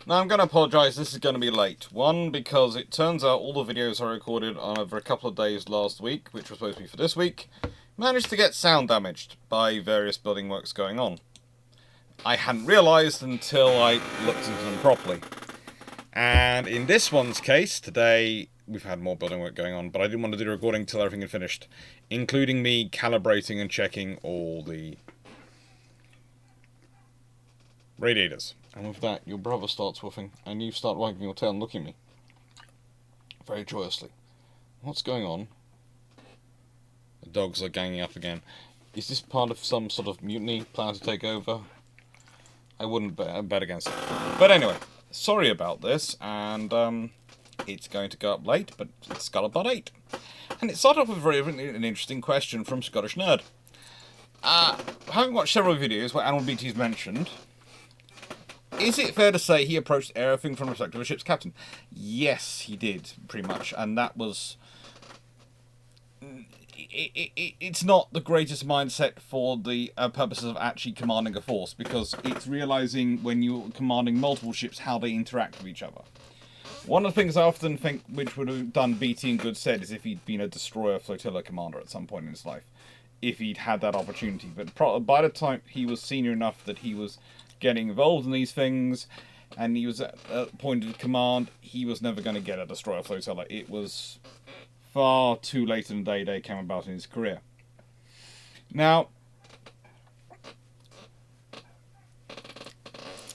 Now, I'm going to apologise, this is going to be late. One, because it turns out all the videos I recorded over a couple of days last week, which was supposed to be for this week, managed to get sound damaged by various building works going on. I hadn't realised until I looked into them properly. And in this one's case, today, we've had more building work going on, but I didn't want to do the recording until everything had finished, including me calibrating and checking all the radiators. And with that, your brother starts woofing, and you start wagging your tail and looking at me very joyously. What's going on? The dogs are ganging up again. Is this part of some sort of mutiny plan to take over? I wouldn't bet against it. But anyway, sorry about this, and it's going to go up late, but it's Scuttlebutt 8. And it started off with an interesting question from Scottish Nerd. Having watched several videos where Admiral Beatty is mentioned, is it fair to say he approached everything from the perspective of a ship's captain? Yes, he did, pretty much. And that was... It's not the greatest mindset for the purposes of actually commanding a force, because it's realising when you're commanding multiple ships how they interact with each other. One of the things I often think which would have done Beatty in good stead is if he'd been a destroyer flotilla commander at some point in his life. If he'd had that opportunity. But by the time he was senior enough that he was getting involved in these things, and he was at a point of command, he was never going to get a destroyer flotilla. It was far too late in the day came about in his career. Now,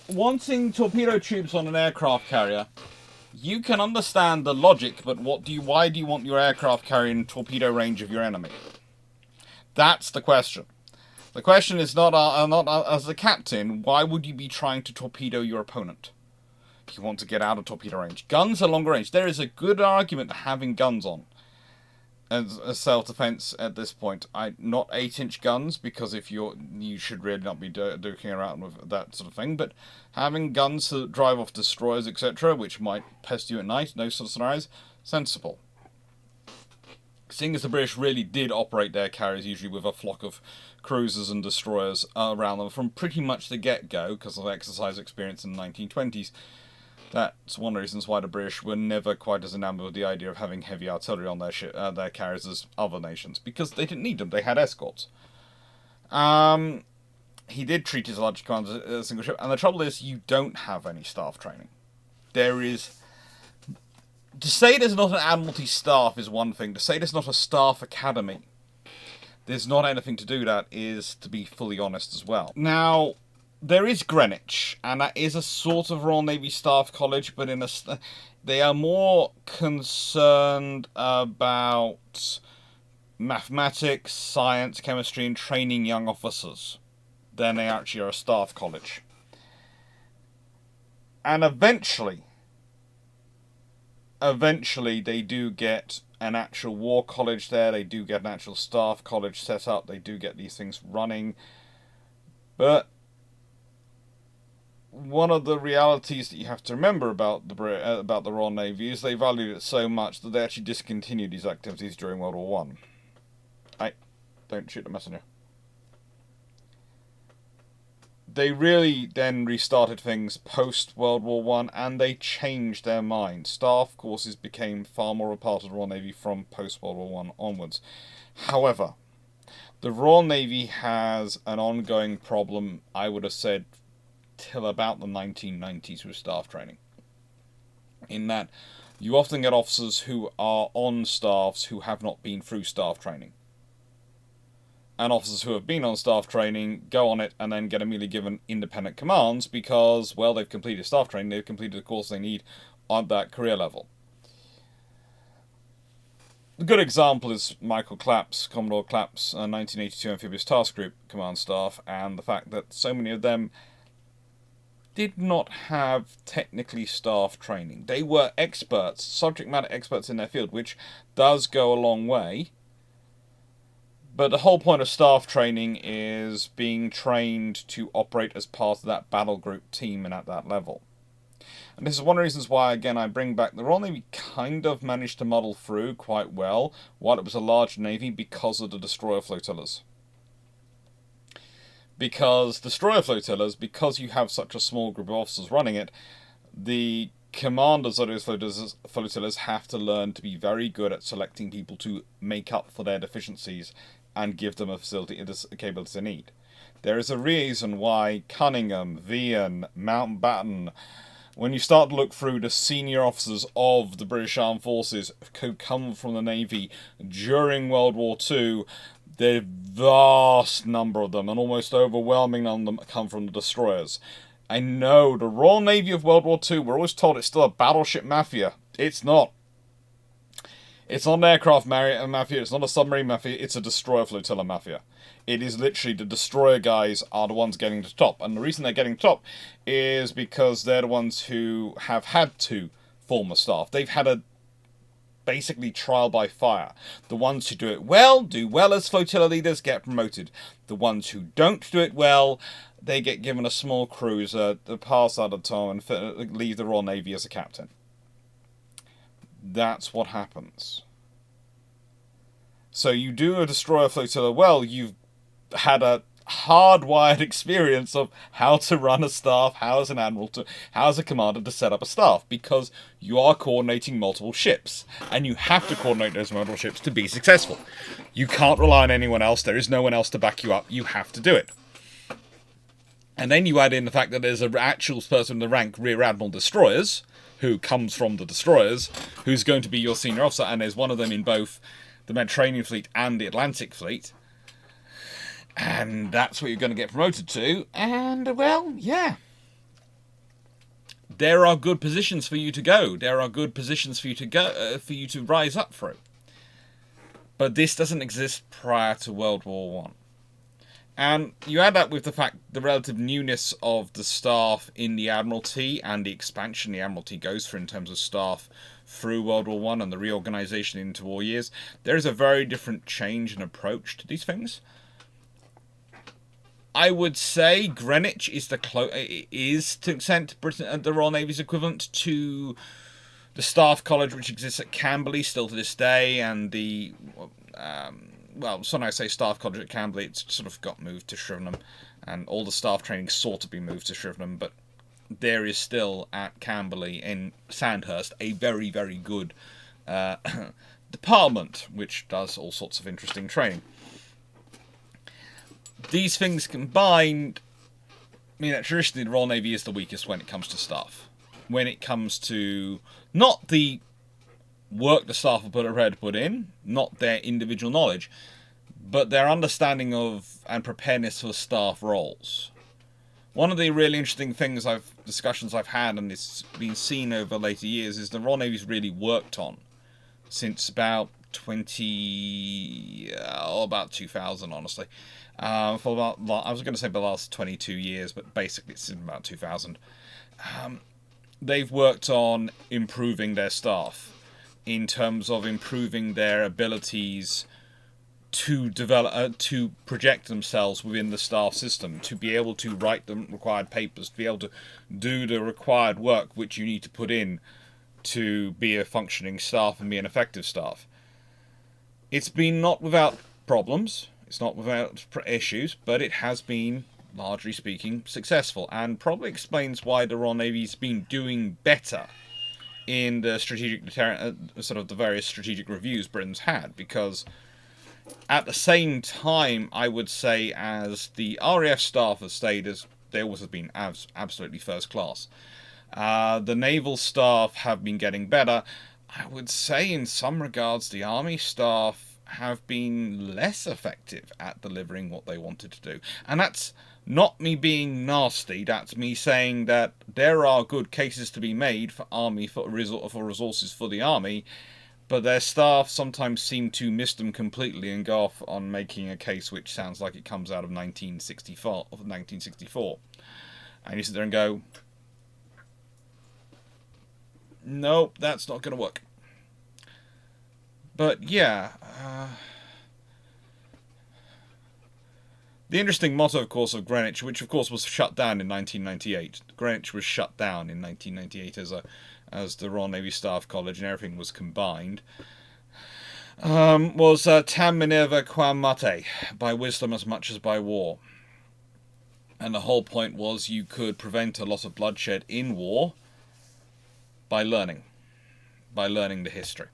wanting torpedo tubes on an aircraft carrier, you can understand the logic, but why do you want your aircraft carrier in torpedo range of your enemy? That's the question. The question is not as a captain, why would you be trying to torpedo your opponent? You want to get out of torpedo range. Guns are longer range. There is a good argument to having guns on as a self-defense at this point. Not 8-inch guns, because you should really not be duking around with that sort of thing, but having guns to drive off destroyers, etc., which might pest you at night, those sort of scenarios, sensible. Seeing as the British really did operate their carriers usually with a flock of cruisers and destroyers around them from pretty much the get-go, because of exercise experience in the 1920s, that's one of the reasons why the British were never quite as enamored with the idea of having heavy artillery on their carriers as other nations, because they didn't need them, they had escorts. He did treat his large command as a single ship, and the trouble is you don't have any staff training. To say there's not an Admiralty staff is one thing. To say there's not a staff academy, there's not anything to do that, is to be fully honest as well. Now, there is Greenwich, and that is a sort of Royal Navy Staff College, but they are more concerned about mathematics, science, chemistry, and training young officers than they actually are a staff college. And eventually they do get an actual war college there, they do get an actual staff college set up, they do get these things running. But one of the realities that you have to remember about the Royal Navy is they valued it so much that they actually discontinued these activities during World War One. Don't shoot the messenger. They really then restarted things post-World War One, and they changed their mind. Staff courses became far more a part of the Royal Navy from post-World War One onwards. However, the Royal Navy has an ongoing problem, I would have said, till about the 1990s with staff training. In that, you often get officers who are on staffs who have not been through staff training. And officers who have been on staff training go on it and then get immediately given independent commands because, well, they've completed staff training, they've completed the course they need on that career level. A good example is Michael Clapp's, Commodore Clapp's 1982 Amphibious Task Group command staff, and the fact that so many of them did not have technically staff training. They were experts, subject matter experts in their field, which does go a long way. But the whole point of staff training is being trained to operate as part of that battle group team and at that level. And this is one of the reasons why, again, I bring back the Royal Navy kind of managed to muddle through quite well while it was a large navy because of the destroyer flotillas. Because destroyer flotillas, because you have such a small group of officers running it, the commanders of those flotillas have to learn to be very good at selecting people to make up for their deficiencies and give them a capability they need. There is a reason why Cunningham, Vian, Mountbatten, when you start to look through the senior officers of the British Armed Forces who come from the Navy during World War II, the vast number of them, an almost overwhelming number of them, come from the destroyers. I know, the Royal Navy of World War II, we're always told it's still a battleship mafia. It's not. It's not an aircraft mafia, it's not a submarine mafia, it's a destroyer flotilla mafia. It is literally the destroyer guys are the ones getting to the top. And the reason they're getting to the top is because they're the ones who have had to form a staff. They've had a basically trial by fire. The ones who do well as flotilla leaders, get promoted. The ones who don't do it well, they get given a small cruiser, pass out of time, and leave the Royal Navy as a captain. That's what happens. So you do a destroyer flotilla well, you've had a hardwired experience of how to run a staff, how as an admiral, how as a commander to set up a staff, because you are coordinating multiple ships, and you have to coordinate those multiple ships to be successful. You can't rely on anyone else, there is no one else to back you up, you have to do it. And then you add in the fact that there's an actual person in the rank Rear Admiral Destroyers, who comes from the destroyers, who's going to be your senior officer, and there's one of them in both the Mediterranean Fleet and the Atlantic Fleet. And that's what you're going to get promoted to. And, well, yeah. There are good positions for you to go. There are good positions for you to go, for you to rise up through. But this doesn't exist prior to World War I. And you add that with the fact the relative newness of the staff in the Admiralty and the expansion the Admiralty goes through in terms of staff through World War I and the reorganisation into war years. There is a very different change and approach to these things. I would say Greenwich is to an extent Britain, the Royal Navy's equivalent to the Staff College, which exists at Camberley still to this day, and the well, so when I say Staff College at Camberley, it's sort of got moved to Shrivenham, and all the staff training sort of been moved to Shrivenham, but there is still at Camberley in Sandhurst a very, very good department, which does all sorts of interesting training. These things combined mean that traditionally the Royal Navy is the weakest when it comes to staff. When it comes to not the work the staff are prepared to put in, not their individual knowledge, but their understanding of and preparedness for staff roles. One of the really interesting discussions I've had, and it's been seen over later years, is the Royal Navy's really worked on since about 2000, honestly. For about, I was going to say the last 22 years, but basically it's in about 2000. They've worked on improving their staff in terms of improving their abilities to develop, to project themselves within the staff system, to be able to write the required papers, to be able to do the required work which you need to put in to be a functioning staff and be an effective staff. It's been not without problems, it's not without issues, but it has been, largely speaking, successful, and probably explains why the Royal Navy's been doing better in the strategic sort of the various strategic reviews Britain's had, because at the same time, I would say, as the RAF staff has stayed as they always have been absolutely first class, the naval staff have been getting better. I would say in some regards the army staff have been less effective at delivering what they wanted to do. And that's not me being nasty, that's me saying that there are good cases to be made for resources for the army, but their staff sometimes seem to miss them completely and go off on making a case which sounds like it comes out of 1964. And you sit there and go, no, that's not going to work. But yeah, the interesting motto, of course, of Greenwich, which of course was shut down in 1998. Greenwich was shut down in 1998 as the Royal Navy Staff College, and everything was combined, was Tam Minerva Quam Mate, by wisdom as much as by war. And the whole point was you could prevent a lot of bloodshed in war by learning the history.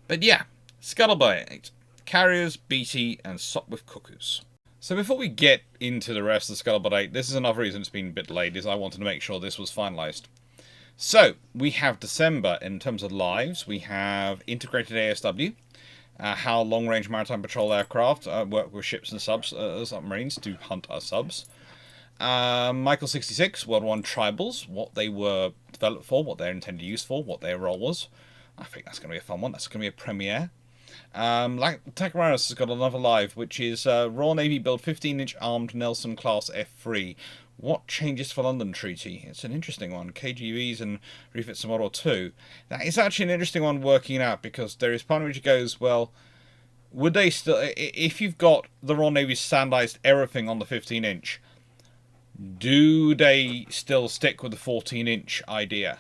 But yeah, Scuttlebutt, Carriers, Beatty, and Sopwith Cuckoos. So before we get into the rest of Scuttlebutt 8, this is another reason it's been a bit late, is I wanted to make sure this was finalised. So, we have December in terms of lives. We have integrated ASW, how long-range maritime patrol aircraft work with ships and submarines to hunt our subs. Michael 66, World War I tribals, what they were developed for, what they're intended use for, what their role was. I think that's going to be a fun one. That's going to be a premiere. Tacamaris has got another live, which is Royal Navy build 15-inch armed Nelson class F3. What changes for London Treaty? It's an interesting one. KGVs and refits to Model 2. That is actually an interesting one working out, because there is part of which goes, well, would they still, if you've got the Royal Navy standardised everything on the 15-inch, do they still stick with the 14-inch idea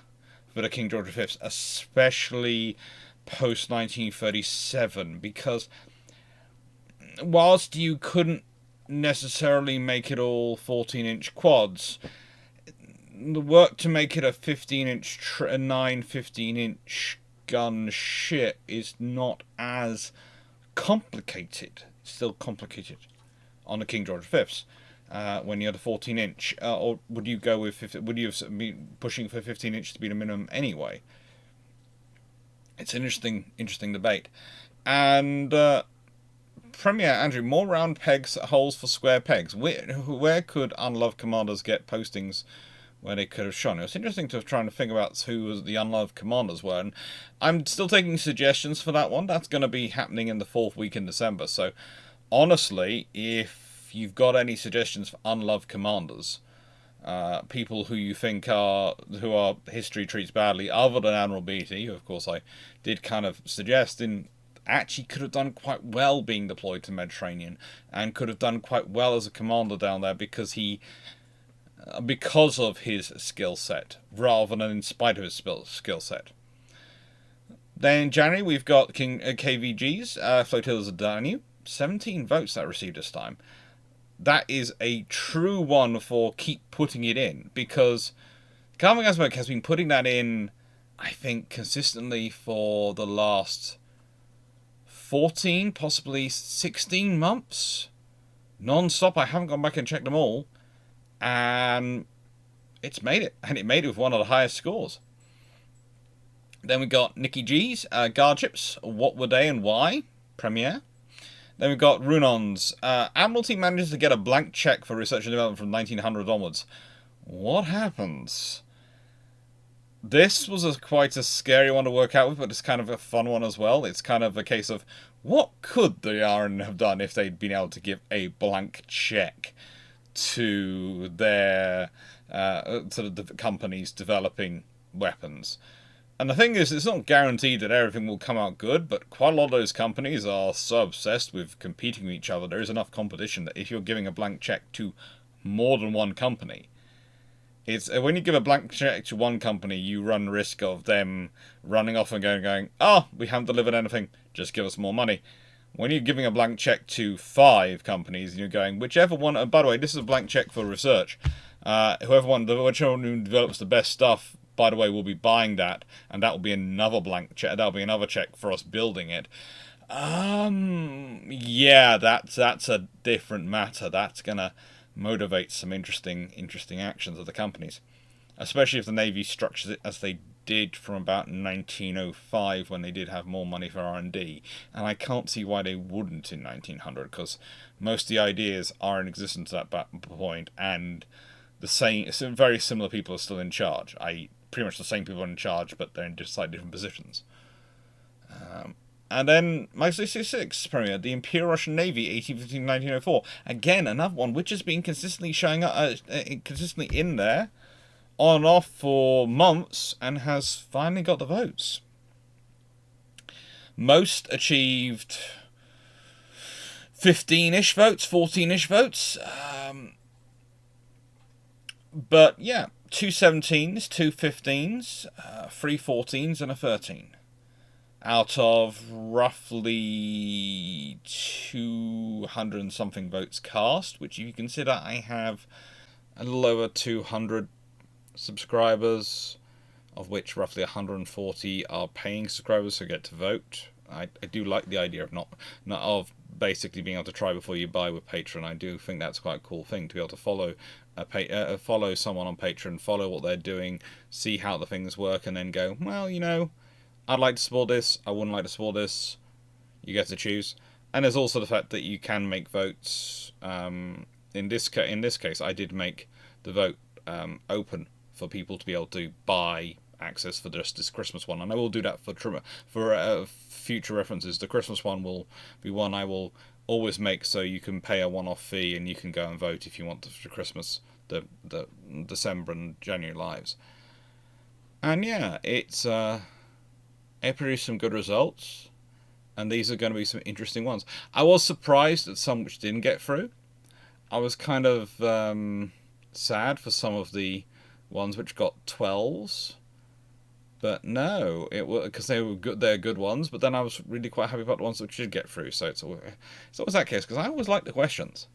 for the King George V, especially post-1937? Because whilst you couldn't necessarily make it all 14-inch quads, the work to make it a 15-inch, a 15-inch gun ship is not as complicated. It's still complicated on the King George V's. When you're the 14-inch, or would you go with would you have been pushing for 15-inch to be the minimum anyway? It's an interesting debate. And Premier Andrew, more round pegs, holes for square pegs. Where could unloved commanders get postings where they could have shone? It was interesting to try and figure out who the unloved commanders were, and I'm still taking suggestions for that one. That's going to be happening in the 4th week in December. So honestly, if you've got any suggestions for unloved commanders, people who you think who our history treats badly, other than Admiral Beatty, who of course I did kind of suggest actually could have done quite well being deployed to the Mediterranean, and could have done quite well as a commander down there because of his skill set, rather than in spite of his skill set. Then in January we've got KVG's Flotillas of Danube, 17 votes that received this time. That is a true one for keep putting it in, because Calvin Gasberg has been putting that in, I think, consistently for the last 14, possibly 16 months. Non-stop. I haven't gone back and checked them all. And it's made it. And it made it with one of the highest scores. Then we got Nicky G's guard ships. What were they and why? Premiere. Then we've got Runon's. Admiralty manages to get a blank check for research and development from 1900 onwards. What happens? This was quite a scary one to work out with, but it's kind of a fun one as well. It's kind of a case of, what could the RN have done if they'd been able to give a blank check to their sort of the companies developing weapons? And the thing is, it's not guaranteed that everything will come out good, but quite a lot of those companies are so obsessed with competing with each other. There is enough competition that if you're giving a blank check to more than one company, it's when you give a blank check to one company, you run the risk of them running off and going, oh, we haven't delivered anything, just give us more money. When you're giving a blank check to 5 companies, and you're going, whichever one, and by the way, this is a blank check for research, whichever one who develops the best stuff, by the way, we'll be buying that, and that will be another blank check. That'll be another check for us building it. Yeah, that's a different matter. That's gonna motivate some interesting actions of the companies, especially if the Navy structures it as they did from about 1905, when they did have more money for R&D. And I can't see why they wouldn't in 1900, because most of the ideas are in existence at that point, and very similar people are still in charge. Pretty much the same people are in charge, but they're in slightly different positions. And then my 66 premiere, the Imperial Russian Navy, 1815-1904. Again, another one which has been consistently showing up, consistently in there, on and off for months, and has finally got the votes. Most achieved 15-ish votes, 14-ish votes. But yeah, 2 17s, 2 15s, 3 14s, and a 13. Out of roughly 200 and something votes cast, which if you consider I have a little over 200 subscribers, of which roughly 140 are paying subscribers who get to vote. I do like the idea of not of basically being able to try before you buy with Patreon. I do think that's quite a cool thing to be able to follow someone on Patreon, follow what they're doing, see how the things work, and then go, well, you know, I'd like to support this, I wouldn't like to support this. You get to choose. And there's also the fact that you can make votes. In this case, I did make the vote open for people to be able to buy access for just this Christmas one, and I will do that for future references. The Christmas one will be one I will always make, so you can pay a one-off fee and you can go and vote if you want for Christmas, the December and January lives. And yeah, it produced some good results, and these are going to be some interesting ones. I was surprised at some which didn't get through. I was kind of sad for some of the ones which got 12s. But no, it was because they were good. They're good ones. But then I was really quite happy about the ones which did get through. So it's always that case, because I always like the questions.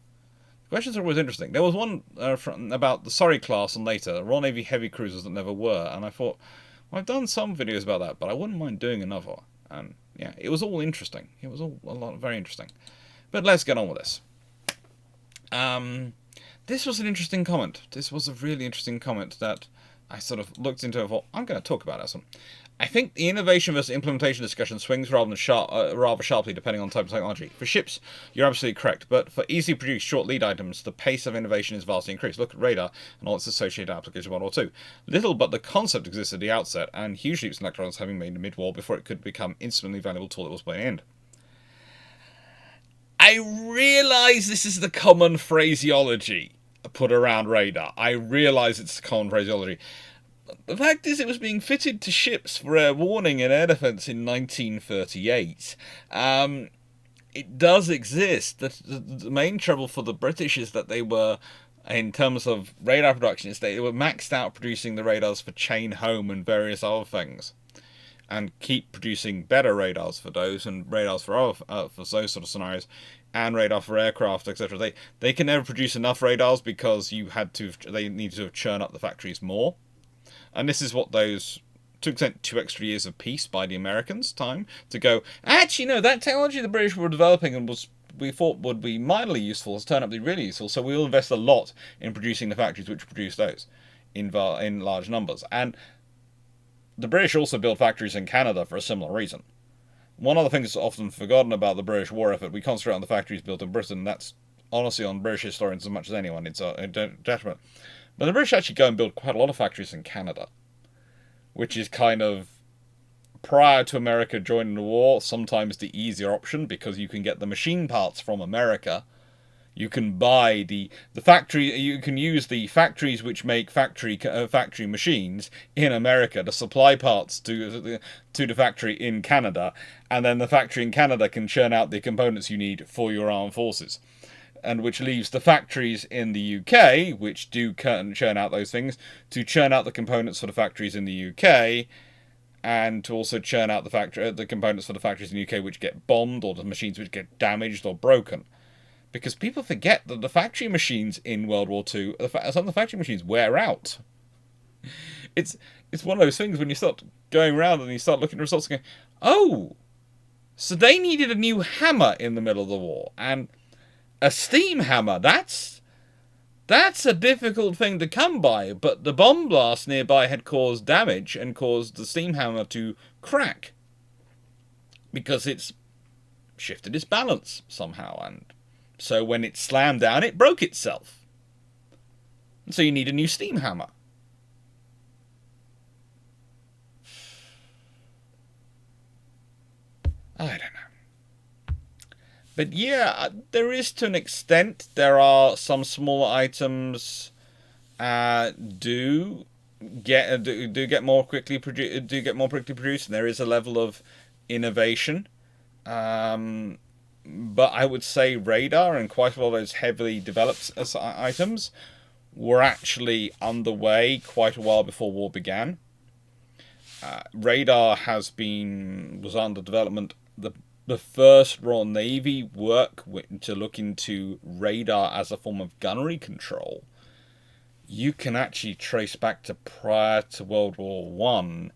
The questions are always interesting. There was one about the Sorry class and later Royal Navy heavy cruisers that never were, and I thought, well, I've done some videos about that, but I wouldn't mind doing another. And yeah, it was all interesting. It was all very interesting. But let's get on with this. This was an interesting comment. This was a really interesting comment that I sort of looked into and thought, I'm going to talk about this one. I think the innovation versus implementation discussion swings rather sharply depending on type of technology. For ships, you're absolutely correct, but for easily produced short lead items, the pace of innovation is vastly increased. Look at radar and all its associated applications of World War II. Little but the concept existed at the outset, and huge leaps in electronics having made mid-war before it could become instantly valuable tool it was by the end. I realise this is the common phraseology put around radar. I realise it's the common phraseology. The fact is, it was being fitted to ships for air warning and air defence in 1938. It does exist. The main trouble for the British is that they were, in terms of radar production, is they were maxed out producing the radars for chain home and various other things, and keep producing better radars for those and radars for those sort of scenarios, and radar for aircraft, etc. They can never produce enough radars because they needed to churn up the factories more. And this is what those, to an extent, 2 extra years of peace by the Americans' time to go, actually, no, that technology the British were developing and we thought would be mildly useful has turned out to be really useful, so we'll invest a lot in producing the factories which produce those in large numbers. And the British also built factories in Canada for a similar reason. One of the things that's often forgotten about the British war effort, we concentrate on the factories built in Britain, and that's honestly on British historians as much as anyone, it's a detriment. But the British actually go and build quite a lot of factories in Canada, which is kind of, prior to America joining the war, sometimes the easier option, because you can get the machine parts from America. You can buy the factory. You can use the factories which make factory machines in America to supply parts to the factory in Canada, and then the factory in Canada can churn out the components you need for your armed forces, and which leaves the factories in the UK, which do churn out those things, to churn out the components for the factories in the UK, and to also churn out the components for the factories in the UK which get bombed, or the machines which get damaged or broken. Because people forget that the factory machines in World War II, some of the factory machines wear out. It's one of those things when you start going around and you start looking at results and going, oh, so they needed a new hammer in the middle of the war. And a steam hammer, that's a difficult thing to come by. But the bomb blast nearby had caused damage and caused the steam hammer to crack, because it's shifted its balance somehow, and so when it slammed down, it broke itself. And so you need a new steam hammer. I don't know. But yeah, there is, to an extent. There are some smaller items do get more quickly produced, and there is a level of innovation. But I would say radar and quite a lot of those heavily developed items were actually underway quite a while before war began. Radar was under development. The first Royal Navy work to look into radar as a form of gunnery control you can actually trace back to prior to World War One.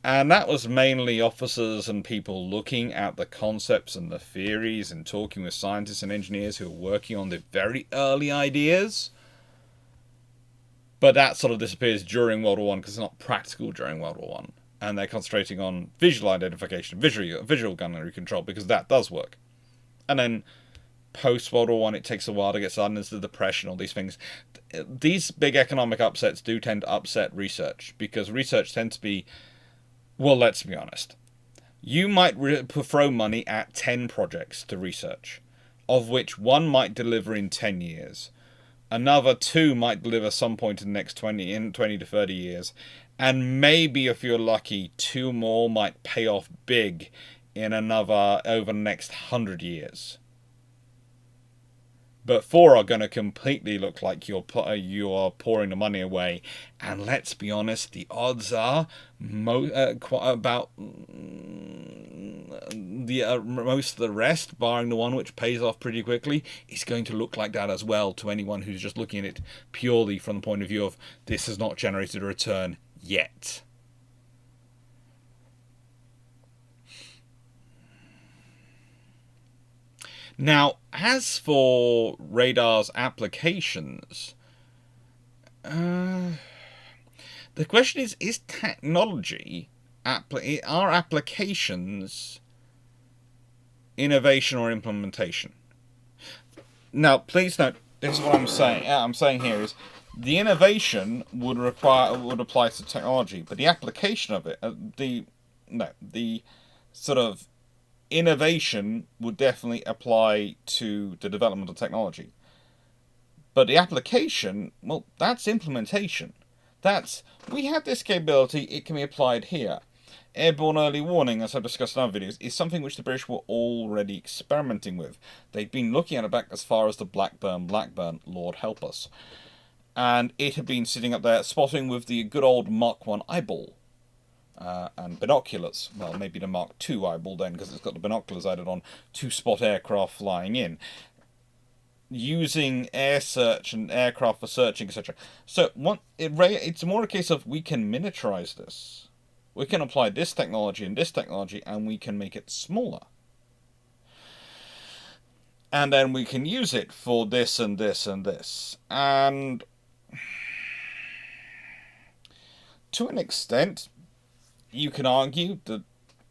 And that was mainly officers and people looking at the concepts and the theories and talking with scientists and engineers who were working on the very early ideas. But that sort of disappears during World War One because it's not practical during World War One. And they're concentrating on visual identification, visual gunnery control, because that does work. And then post-World War One, it takes a while to get started. There's the Depression, all these things. These big economic upsets do tend to upset research, because research tends to be, well, let's be honest. You might throw money at 10 projects to research, of which one might deliver in 10 years. Another 2 might deliver some point in the next 20 to 30 years. And maybe, if you're lucky, 2 more might pay off big in over the next 100 years. But 4 are going to completely look like you are pouring the money away. And let's be honest, the odds are most of the rest, barring the one which pays off pretty quickly, is going to look like that as well to anyone who's just looking at it purely from the point of view of this has not generated a return yet. Now, as for radar's applications, the question is technology, are applications innovation or implementation? Now, please note, this is what I'm saying. I'm saying here is the innovation would apply to technology, but the application of it, the sort of innovation would definitely apply to the development of technology. But the application, well, that's implementation. We have this capability, it can be applied here. Airborne early warning, as I've discussed in other videos, is something which the British were already experimenting with. They'd been looking at it back as far as the Blackburn, Lord help us. And it had been sitting up there spotting with the good old Mark 1 eyeball. And binoculars. Well, maybe the Mark II eyeball then, because it's got the binoculars added on to spot aircraft flying in. Using air search and aircraft for searching, etc. So it's more a case of we can miniaturize this. We can apply this technology, and we can make it smaller. And then we can use it for this and this and this. And to an extent, you can argue that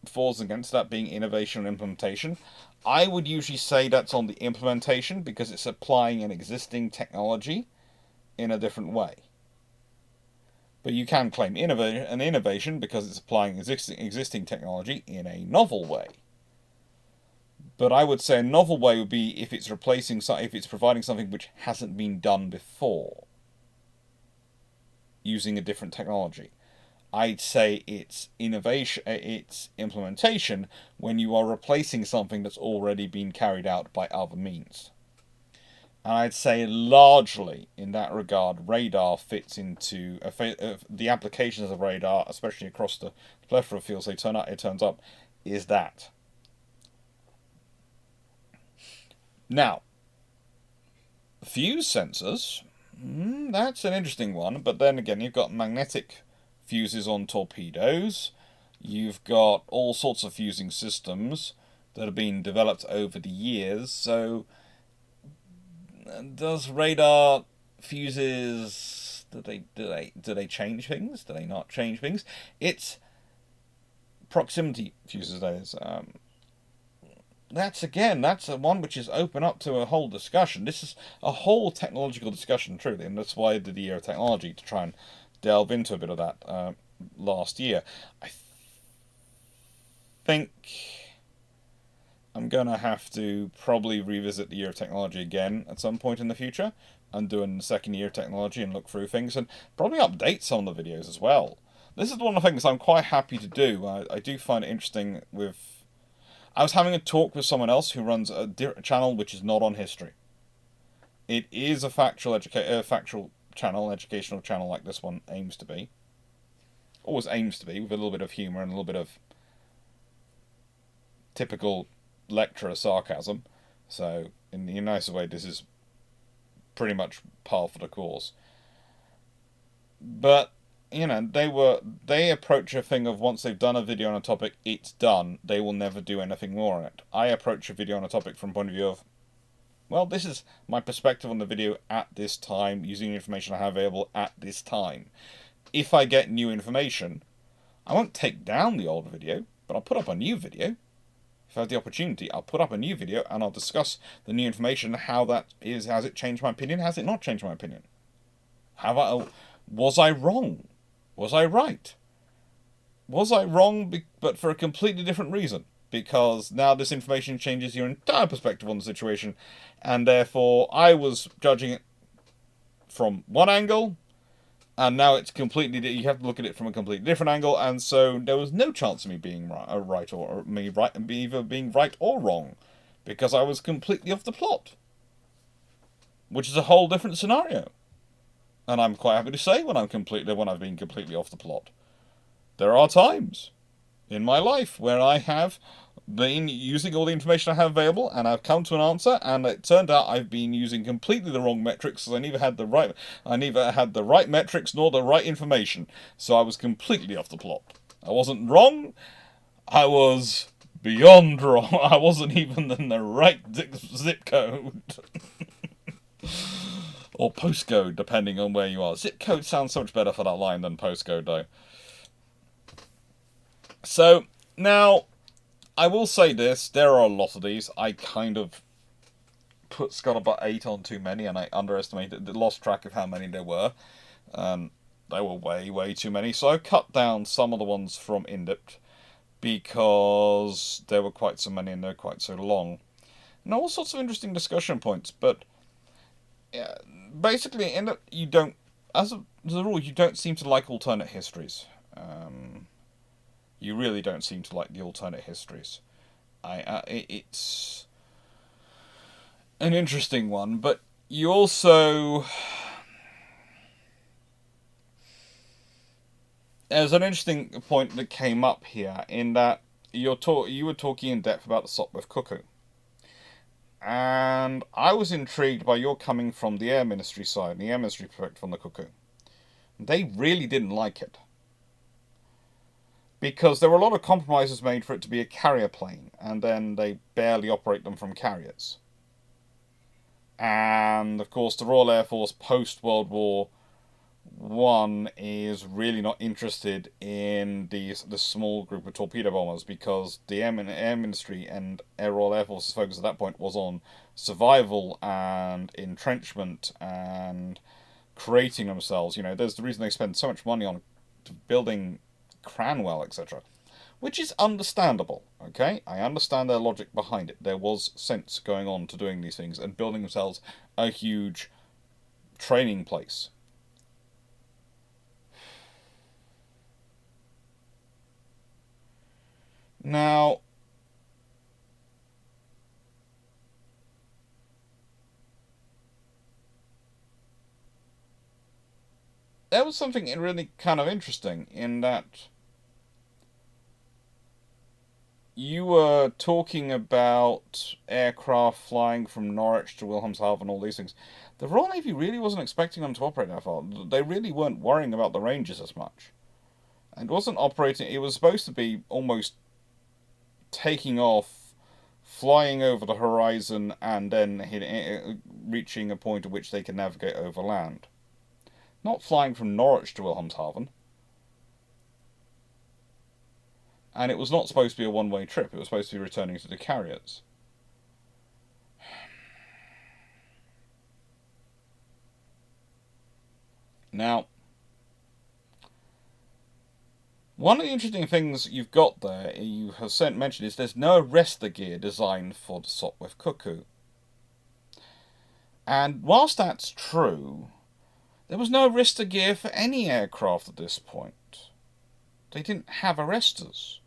falls against that being innovation and implementation. I would usually say that's on the implementation because it's applying an existing technology in a different way. But you can claim an innovation because it's applying existing technology in a novel way. But I would say a novel way would be if it's providing something which hasn't been done before, using a different technology. I'd say it's innovation, it's implementation when you are replacing something that's already been carried out by other means. And I'd say largely in that regard, radar fits into the applications of radar, especially across the plethora of fields it turns up, is that. Now, fuse sensors, that's an interesting one, but then again, you've got magnetic fuses on torpedoes. You've got all sorts of fusing systems that have been developed over the years. So, does radar fuses do they change things? Do they not change things? It's proximity fuses, that is. That's a one which is open up to a whole discussion. This is a whole technological discussion, truly, and that's why I did the Year of Technology, to try and delve into a bit of that last year. I think I'm going to have to probably revisit the Year of Technology again at some point in the future and do a second Year of Technology and look through things and probably update some of the videos as well. This is one of the things I'm quite happy to do. I do find it interesting with... I was having a talk with someone else who runs a channel which is not on history. It is a factual channel, educational channel like this one aims to be. Always aims to be, with a little bit of humour and a little bit of typical lecturer sarcasm. So, in the nicest way, this is pretty much par for the course. But you know, they approach a thing of once they've done a video on a topic, it's done. They will never do anything more on it. I approach a video on a topic from point of view of, well, this is my perspective on the video at this time, using the information I have available at this time. If I get new information, I won't take down the old video, but I'll put up a new video. If I have the opportunity, I'll put up a new video and I'll discuss the new information, how that is, has it changed my opinion, has it not changed my opinion? Was I wrong? Was I right? Was I wrong, but for a completely different reason? Because now this information changes your entire perspective on the situation, and therefore I was judging it from one angle, and now it's completely, you have to look at it from a completely different angle, and so there was no chance of me being right or me right, either being right or wrong, because I was completely off the plot, which is a whole different scenario. And I'm quite happy to say when I've been completely off the plot. There are times in my life where I have been using all the information I have available and I've come to an answer, and it turned out I've been using completely the wrong metrics, because I neither had the right metrics nor the right information. So I was completely off the plot. I wasn't wrong. I was beyond wrong. I wasn't even in the right zip code. Or postcode, depending on where you are. Zip code sounds so much better for that line than postcode, though. So, now, I will say this. There are a lot of these. I kind of put Scuttlebutt 8 on too many, and I underestimated, lost track of how many there were. They were way, way too many. So I cut down some of the ones from Indipt, because there were quite so many and they're quite so long. And all sorts of interesting discussion points, but yeah, basically, you don't, as a rule, you don't seem to like alternate histories. You really don't seem to like the alternate histories. It's an interesting one, but you also, there's an interesting point that came up here in that you were talking in depth about the Sopwith Cuckoo. And I was intrigued by your coming from the Air Ministry side, the Air Ministry perspective on the Cuckoo. They really didn't like it, because there were a lot of compromises made for it to be a carrier plane, and then they barely operate them from carriers. And, of course, the Royal Air Force post-World War I is really not interested in the small group of torpedo bombers, because the Air Ministry and Royal Air Force's focus at that point was on survival and entrenchment and creating themselves. You know, there's the reason they spend so much money on building Cranwell, etc. Which is understandable, okay? I understand their logic behind it. There was sense going on to doing these things and building themselves a huge training place. Now, there was something really kind of interesting in that you were talking about aircraft flying from Norwich to Wilhelmshaven and all these things. The Royal Navy really wasn't expecting them to operate that far. They really weren't worrying about the ranges as much. It wasn't operating, it was supposed to be almost taking off, flying over the horizon, and then reaching a point at which they can navigate over land. Not flying from Norwich to Wilhelmshaven. And it was not supposed to be a one-way trip. It was supposed to be returning to the carriers. Now, one of the interesting things you've got there, you have mentioned, is there's no arrestor gear designed for the Sopwith Cuckoo. And whilst that's true, there was no arrestor gear for any aircraft at this point. They didn't have arrestors.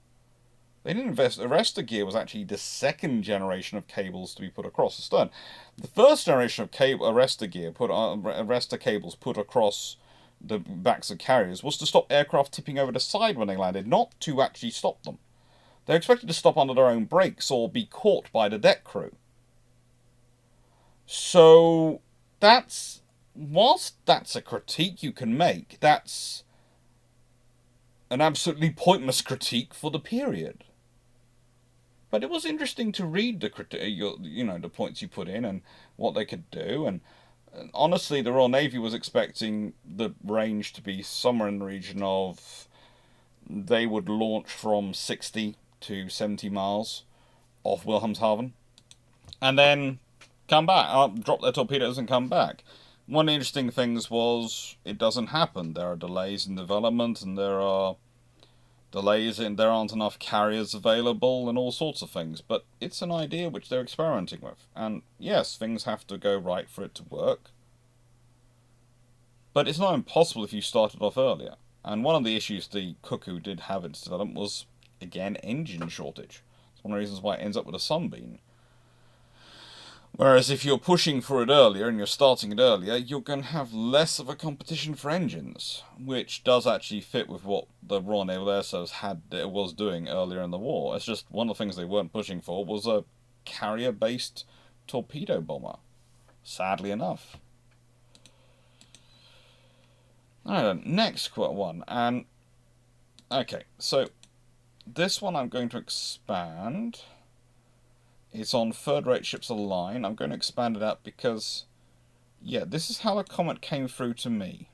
They didn't invest. Arrestor gear was actually the second generation of cables to be put across the stern. The first generation of arrestor gear, arrestor cables put across the backs of carriers, was to stop aircraft tipping over the side when they landed, not to actually stop them. They're expected to stop under their own brakes or be caught by the deck crew. So that's whilst that's a critique you can make, that's an absolutely pointless critique for the period. But it was interesting to read the points you put in and what they could do. And honestly, the Royal Navy was expecting the range to be somewhere in the region of, they would launch from 60 to 70 miles off Wilhelmshaven, and then come back, drop their torpedoes and come back. One of the interesting things was it doesn't happen. There are delays in development, and there are delays in there aren't enough carriers available and all sorts of things. But it's an idea which they're experimenting with. And yes, things have to go right for it to work. But it's not impossible if you started off earlier. And one of the issues the Cuckoo did have in its development was, again, engine shortage. It's one of the reasons why it ends up with a sunbeam. Whereas if you're pushing for it earlier and you're starting it earlier, you're going to have less of a competition for engines, which does actually fit with what the Royal Naval Air Service was doing earlier in the war. It's just one of the things they weren't pushing for was a carrier-based torpedo bomber, sadly enough. Alright, next one, and okay, so this one I'm going to expand. It's on third-rate ships of the line. I'm going to expand it out because, yeah, this is how a comment came through to me.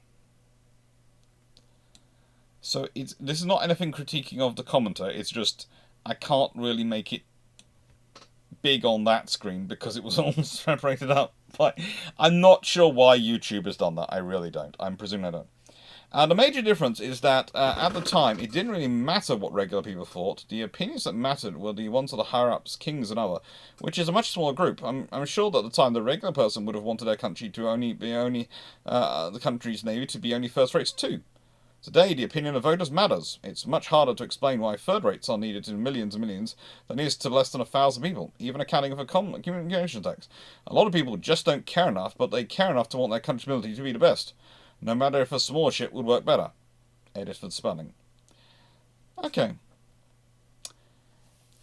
So this is not anything critiquing of the commenter. It's just I can't really make it big on that screen because it was almost separated up. But I'm not sure why YouTube has done that. I really don't. I'm presuming I don't. The major difference is that at the time, it didn't really matter what regular people thought. The opinions that mattered were the ones of the higher-ups, kings and other, which is a much smaller group. I'm sure that at the time, the regular person would have wanted their country to the country's navy to be only first rates too. Today, the opinion of voters matters. It's much harder to explain why third rates are needed to millions and millions than it is to less than 1,000 people, even accounting for communication tax. A lot of people just don't care enough, but they care enough to want their country's military to be the best. No matter if a smaller ship would work better. Edit for the spelling. Okay.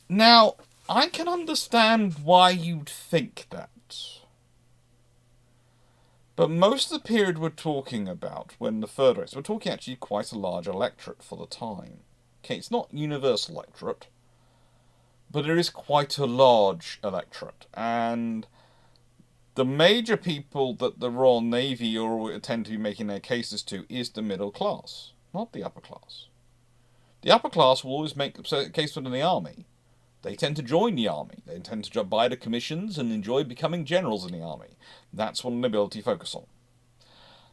Now, I can understand why you'd think that. But most of the period we're talking about, when the third race, we're talking actually quite a large electorate for the time. Okay, it's not universal electorate, but it is quite a large electorate. And the major people that the Royal Navy tend to be making their cases to is the middle class, not the upper class. The upper class will always make a case for the army. They tend to join the army. They tend to buy the commissions and enjoy becoming generals in the army. That's what the nobility focus on.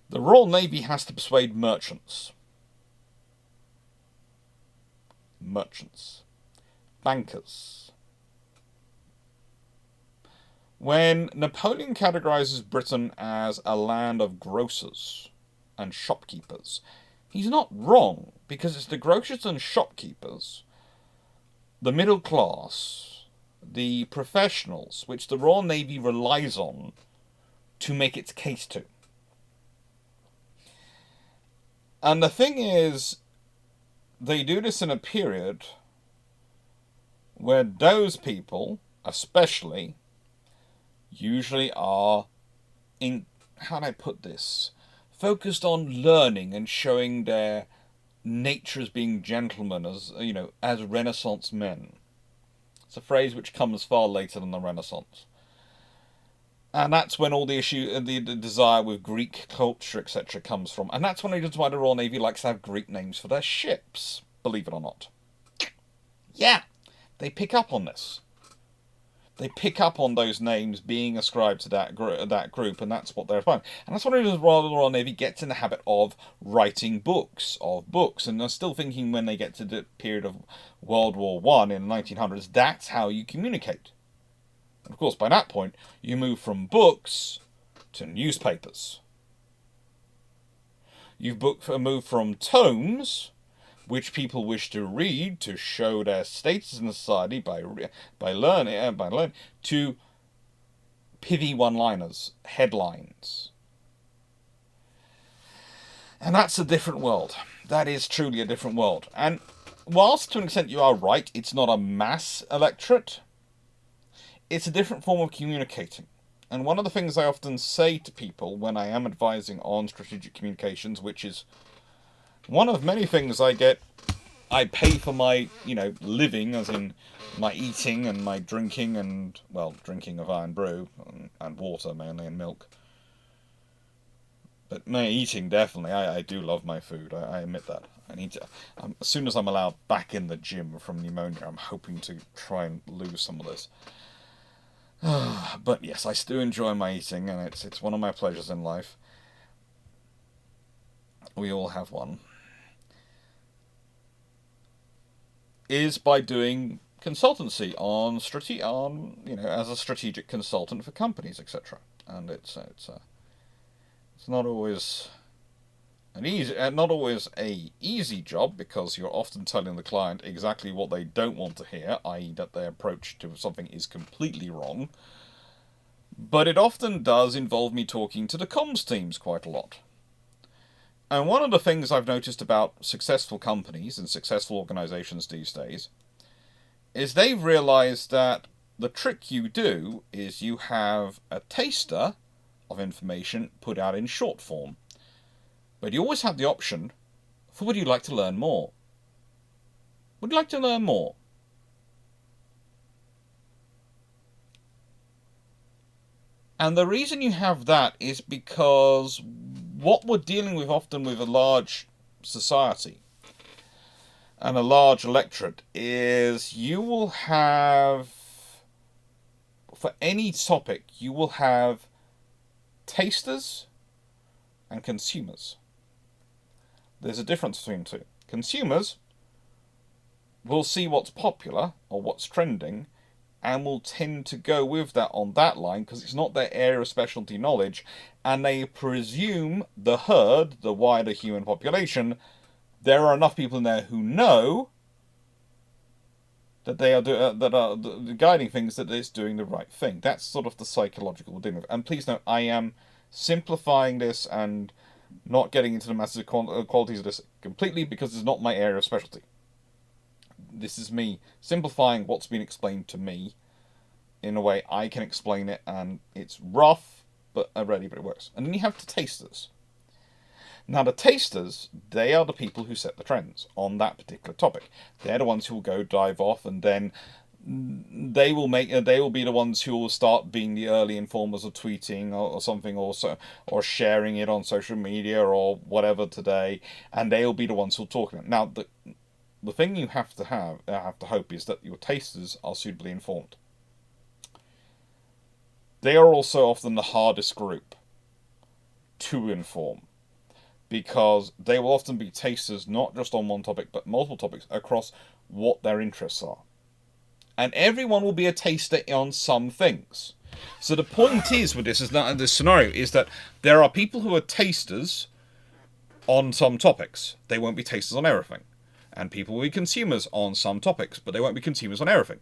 The Royal Navy has to persuade merchants. Bankers. When Napoleon categorizes Britain as a land of grocers and shopkeepers, he's not wrong, because it's the grocers and shopkeepers, the middle class, the professionals, which the Royal Navy relies on to make its case to. And the thing is, they do this in a period where those people, especially, usually are, how do I put this, focused on learning and showing their nature as being gentlemen, as Renaissance men. It's a phrase which comes far later than the Renaissance. And that's when all the desire with Greek culture, etc. comes from. And that's one of the reasons why the Royal Navy likes to have Greek names for their ships, believe it or not. Yeah, they pick up on this. They pick up on those names being ascribed to that group, and that's what they're finding. And that's one of the reasons why the Royal Navy gets in the habit of writing books. And they're still thinking when they get to the period of World War I in the 1900s, that's how you communicate. And of course, by that point, you move from books to newspapers. You've moved from tomes, which people wish to read to show their status in society by learning, to pithy one-liners, headlines. And that's a different world. That is truly a different world. And whilst to an extent you are right, it's not a mass electorate, it's a different form of communicating. And one of the things I often say to people when I am advising on strategic communications, which is one of many things I pay for my, living, as in my eating and my drinking and, well, drinking of iron brew and water mainly and milk. But my eating, definitely, I do love my food, I admit that. I need to, as soon as I'm allowed back in the gym from pneumonia, I'm hoping to try and lose some of this. But yes, I do enjoy my eating, and it's one of my pleasures in life. We all have one. Is by doing consultancy on as a strategic consultant for companies, etc. And it's not always not always a easy job, because you're often telling the client exactly what they don't want to hear, i.e. that their approach to something is completely wrong. But it often does involve me talking to the comms teams quite a lot. And one of the things I've noticed about successful companies and successful organizations these days is they've realized that the trick you do is you have a taster of information put out in short form. But you always have the option for, would you like to learn more? Would you like to learn more? And the reason you have that is because what we're dealing with often with a large society and a large electorate is you will have, for any topic, you will have tasters and consumers. There's a difference between the two. Consumers will see what's popular or what's trending and will tend to go with that on that line because it's not their area of specialty knowledge, and they presume the herd, the wider human population, there are enough people in there who know that they are the guiding things, that it's doing the right thing. That's sort of the psychological thing. And please note, I am simplifying this and not getting into the massive qualities of this completely, because it's not my area of specialty. This is me simplifying what's been explained to me in a way I can explain it, and it's rough but ready, but it works. And then you have the tasters. Now the tasters, they are the people who set the trends on that particular topic. They're the ones who will go dive off, and then they will be the ones who will start being the early informers of tweeting or something, or sharing it on social media or whatever today, and they'll be the ones who'll talk about it. Now the thing you have to hope is that your tasters are suitably informed. They are also often the hardest group to inform, because they will often be tasters not just on one topic but multiple topics across what their interests are. And everyone will be a taster on some things. So the point is with this scenario is that there are people who are tasters on some topics. They won't be tasters on everything. And people will be consumers on some topics, but they won't be consumers on everything.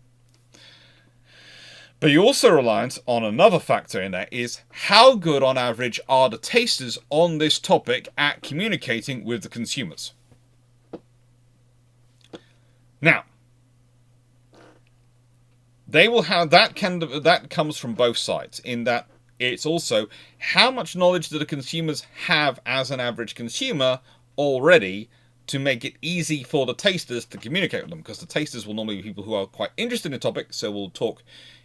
But you're also reliant on another factor in there, is how good on average are the tasters on this topic at communicating with the consumers. Now, they will have that comes from both sides, in that it's also how much knowledge do the consumers have as an average consumer already, to make it easy for the tasters to communicate with them, because the tasters will normally be people who are quite interested in a topic, so will talk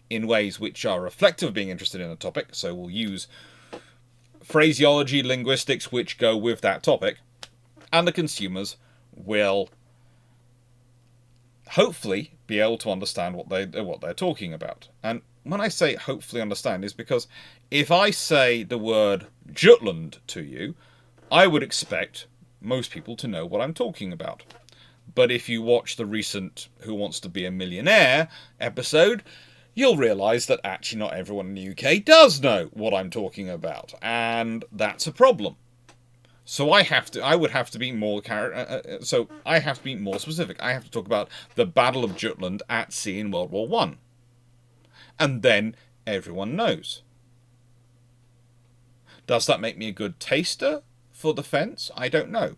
in ways which are reflective of being interested in a topic, so we'll use phraseology, linguistics which go with that topic, and the consumers will hopefully be able to understand what they're talking about. And when I say hopefully understand, is because if I say the word Jutland to you, I would expect most people to know what I'm talking about. But if you watch the recent Who Wants to Be a Millionaire episode, you'll realise that actually not everyone in the UK does know what I'm talking about, and that's a problem. So I would have to be more specific. I have to talk about the Battle of Jutland at sea in World War I. And then everyone knows. Does that make me a good taster for the fence? I don't know.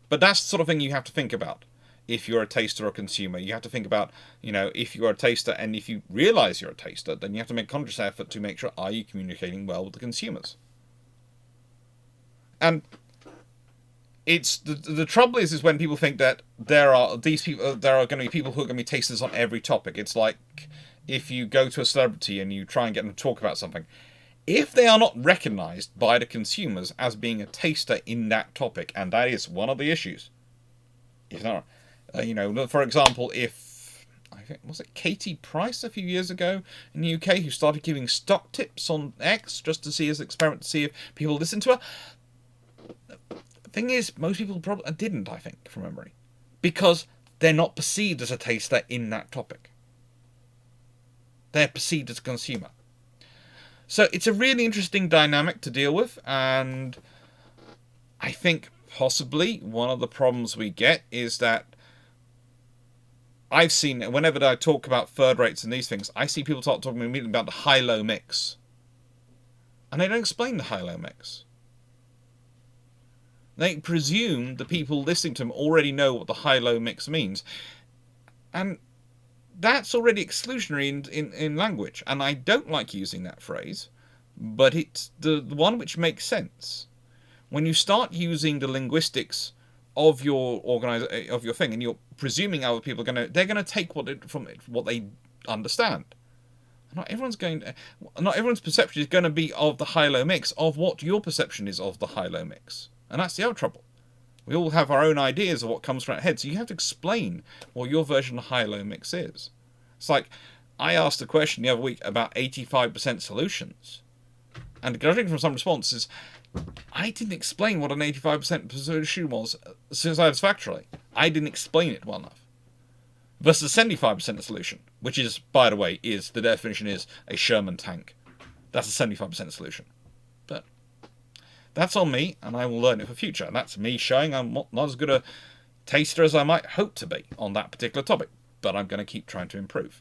But that's the sort of thing you have to think about. if you're a taster or consumer. You have to think about, if you're a taster and if you realize you're a taster, then you have to make a conscious effort to make sure, are you communicating well with the consumers? And it's the trouble is when people think that there are going to be people who are going to be tasters on every topic. It's like if you go to a celebrity and you try and get them to talk about something. If they are not recognized by the consumers as being a taster in that topic, and that is one of the issues, if not, for example, if I think was it Katie Price a few years ago in the UK who started giving stock tips on X just to see as an experiment to see if people listen to her. The thing is, most people probably didn't, I think, from memory, because they're not perceived as a taster in that topic. They're perceived as a consumer. So it's a really interesting dynamic to deal with, and I think possibly one of the problems we get is that I've seen, whenever I talk about third rates and these things, I see people talking immediately about the high-low mix. And they don't explain the high-low mix. They presume the people listening to them already know what the high-low mix means. And that's already exclusionary in language, and I don't like using that phrase, but it's the one which makes sense. When you start using the linguistics of your of your thing, and you're presuming other people they're going to take what they understand. Not everyone's perception is going to be of the high-low mix of what your perception is of the high-low mix, and that's the other trouble. We all have our own ideas of what comes from our head, so you have to explain what your version of high-low mix is. It's like, I asked a question the other week about 85% solutions, and judging from some responses, I didn't explain what an 85% solution was satisfactorily. I didn't explain it well enough. Versus 75% solution, which is, by the way, the definition is a Sherman tank. That's a 75% solution. But that's on me, and I will learn it for future. And that's me showing I'm not as good a taster as I might hope to be on that particular topic. But I'm going to keep trying to improve.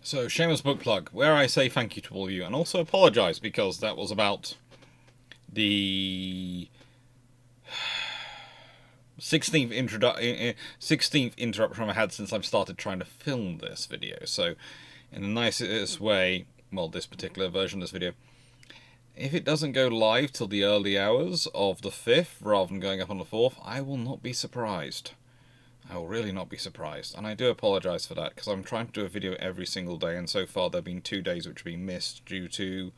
So, shameless book plug, where I say thank you to all of you, and also apologise, because that was about the 16th interruption I've had since I've started trying to film this video. So, in the nicest way, well, this particular version of this video, if it doesn't go live till the early hours of the 5th, rather than going up on the 4th, I will not be surprised. I will really not be surprised, and I do apologise for that, because I'm trying to do a video every single day, and so far there have been 2 days which have been missed due to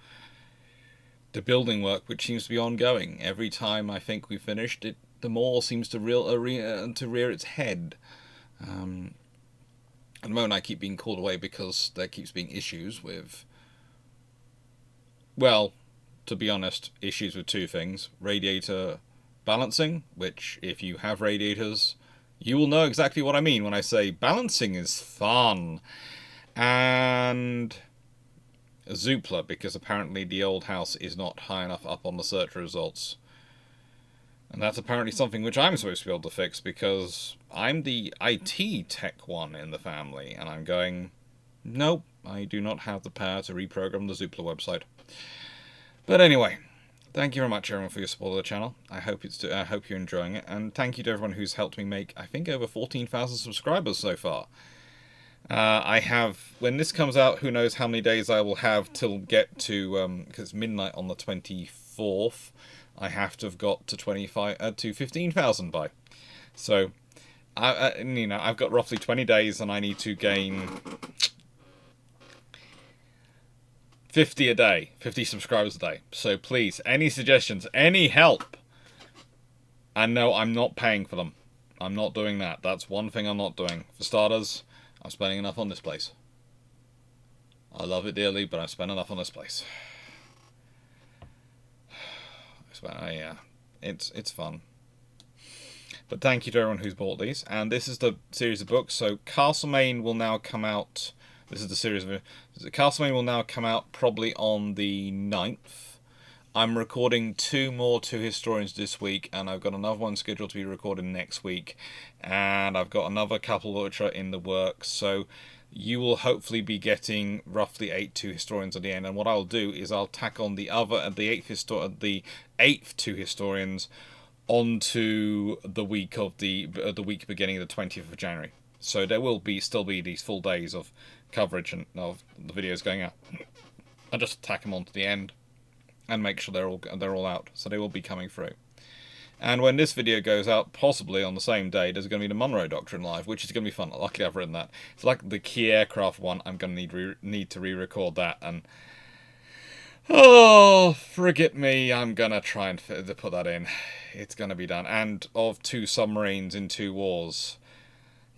the building work, which seems to be ongoing. Every time I think we've finished it, the mall seems to rear its head. At the moment I keep being called away because there keeps being issues with, well, to be honest, issues with 2 things. Radiator balancing, which if you have radiators, you will know exactly what I mean when I say balancing is fun. And Zoopla, because apparently the old house is not high enough up on the search results. And that's apparently something which I'm supposed to be able to fix, because I'm the IT tech one in the family. And I'm going, nope, I do not have the power to reprogram the Zoopla website. But anyway, thank you very much, everyone, for your support of the channel. I hope you're enjoying it, and thank you to everyone who's helped me make, I think, over 14,000 subscribers so far. I have, when this comes out, who knows how many days I will have till get to, because it's midnight on the 24th, I have to have got to 15,000 by. So, I've got roughly 20 days, and I need to gain 50 a day, 50 subscribers a day. So please, any suggestions, any help? And no, I'm not paying for them. I'm not doing that. That's one thing I'm not doing. For starters, I'm spending enough on this place. I love it dearly, but I've spent enough on this place. Yeah, it's fun. But thank you to everyone who's bought these. And this is the series of books. So Castlemaine will now come out. This is the series of... Castlemaine will now come out probably on the 9th. I'm recording 2 more 2 historians this week, and I've got another one scheduled to be recorded next week. And I've got another couple which are in the works. So you will hopefully be getting roughly 8 2 historians at the end. And what I'll do is I'll tack on the 8th 2 historians onto the week of the week beginning the 20th of January. So there will still be these full days of coverage and of the videos going out. I just tack them onto the end and make sure they're all out. So they will be coming through. And when this video goes out, possibly on the same day, there's going to be the Monroe Doctrine live, which is going to be fun. Luckily, I've written that. It's like the key aircraft one. I'm going to need to re-record that, and oh, forget me, I'm going to try and put that in. It's going to be done. And of 2 submarines in 2 wars.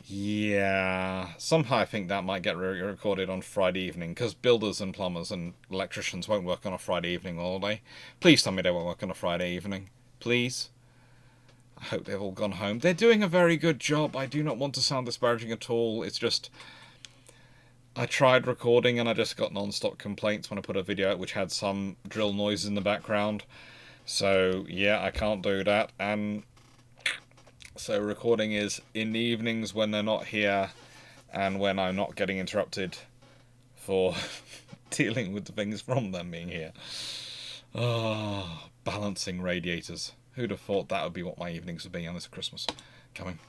Yeah, somehow I think that might get recorded on Friday evening, because builders and plumbers and electricians won't work on a Friday evening, will they? Please tell me they won't work on a Friday evening. Please. I hope they've all gone home. They're doing a very good job. I do not want to sound disparaging at all. It's just, I tried recording and I just got non-stop complaints when I put a video out which had some drill noise in the background. So, yeah, I can't do that. And so recording is in the evenings when they're not here and when I'm not getting interrupted for dealing with the things from them being here. Oh, balancing radiators. Who'd have thought that would be what my evenings would be on this Christmas coming.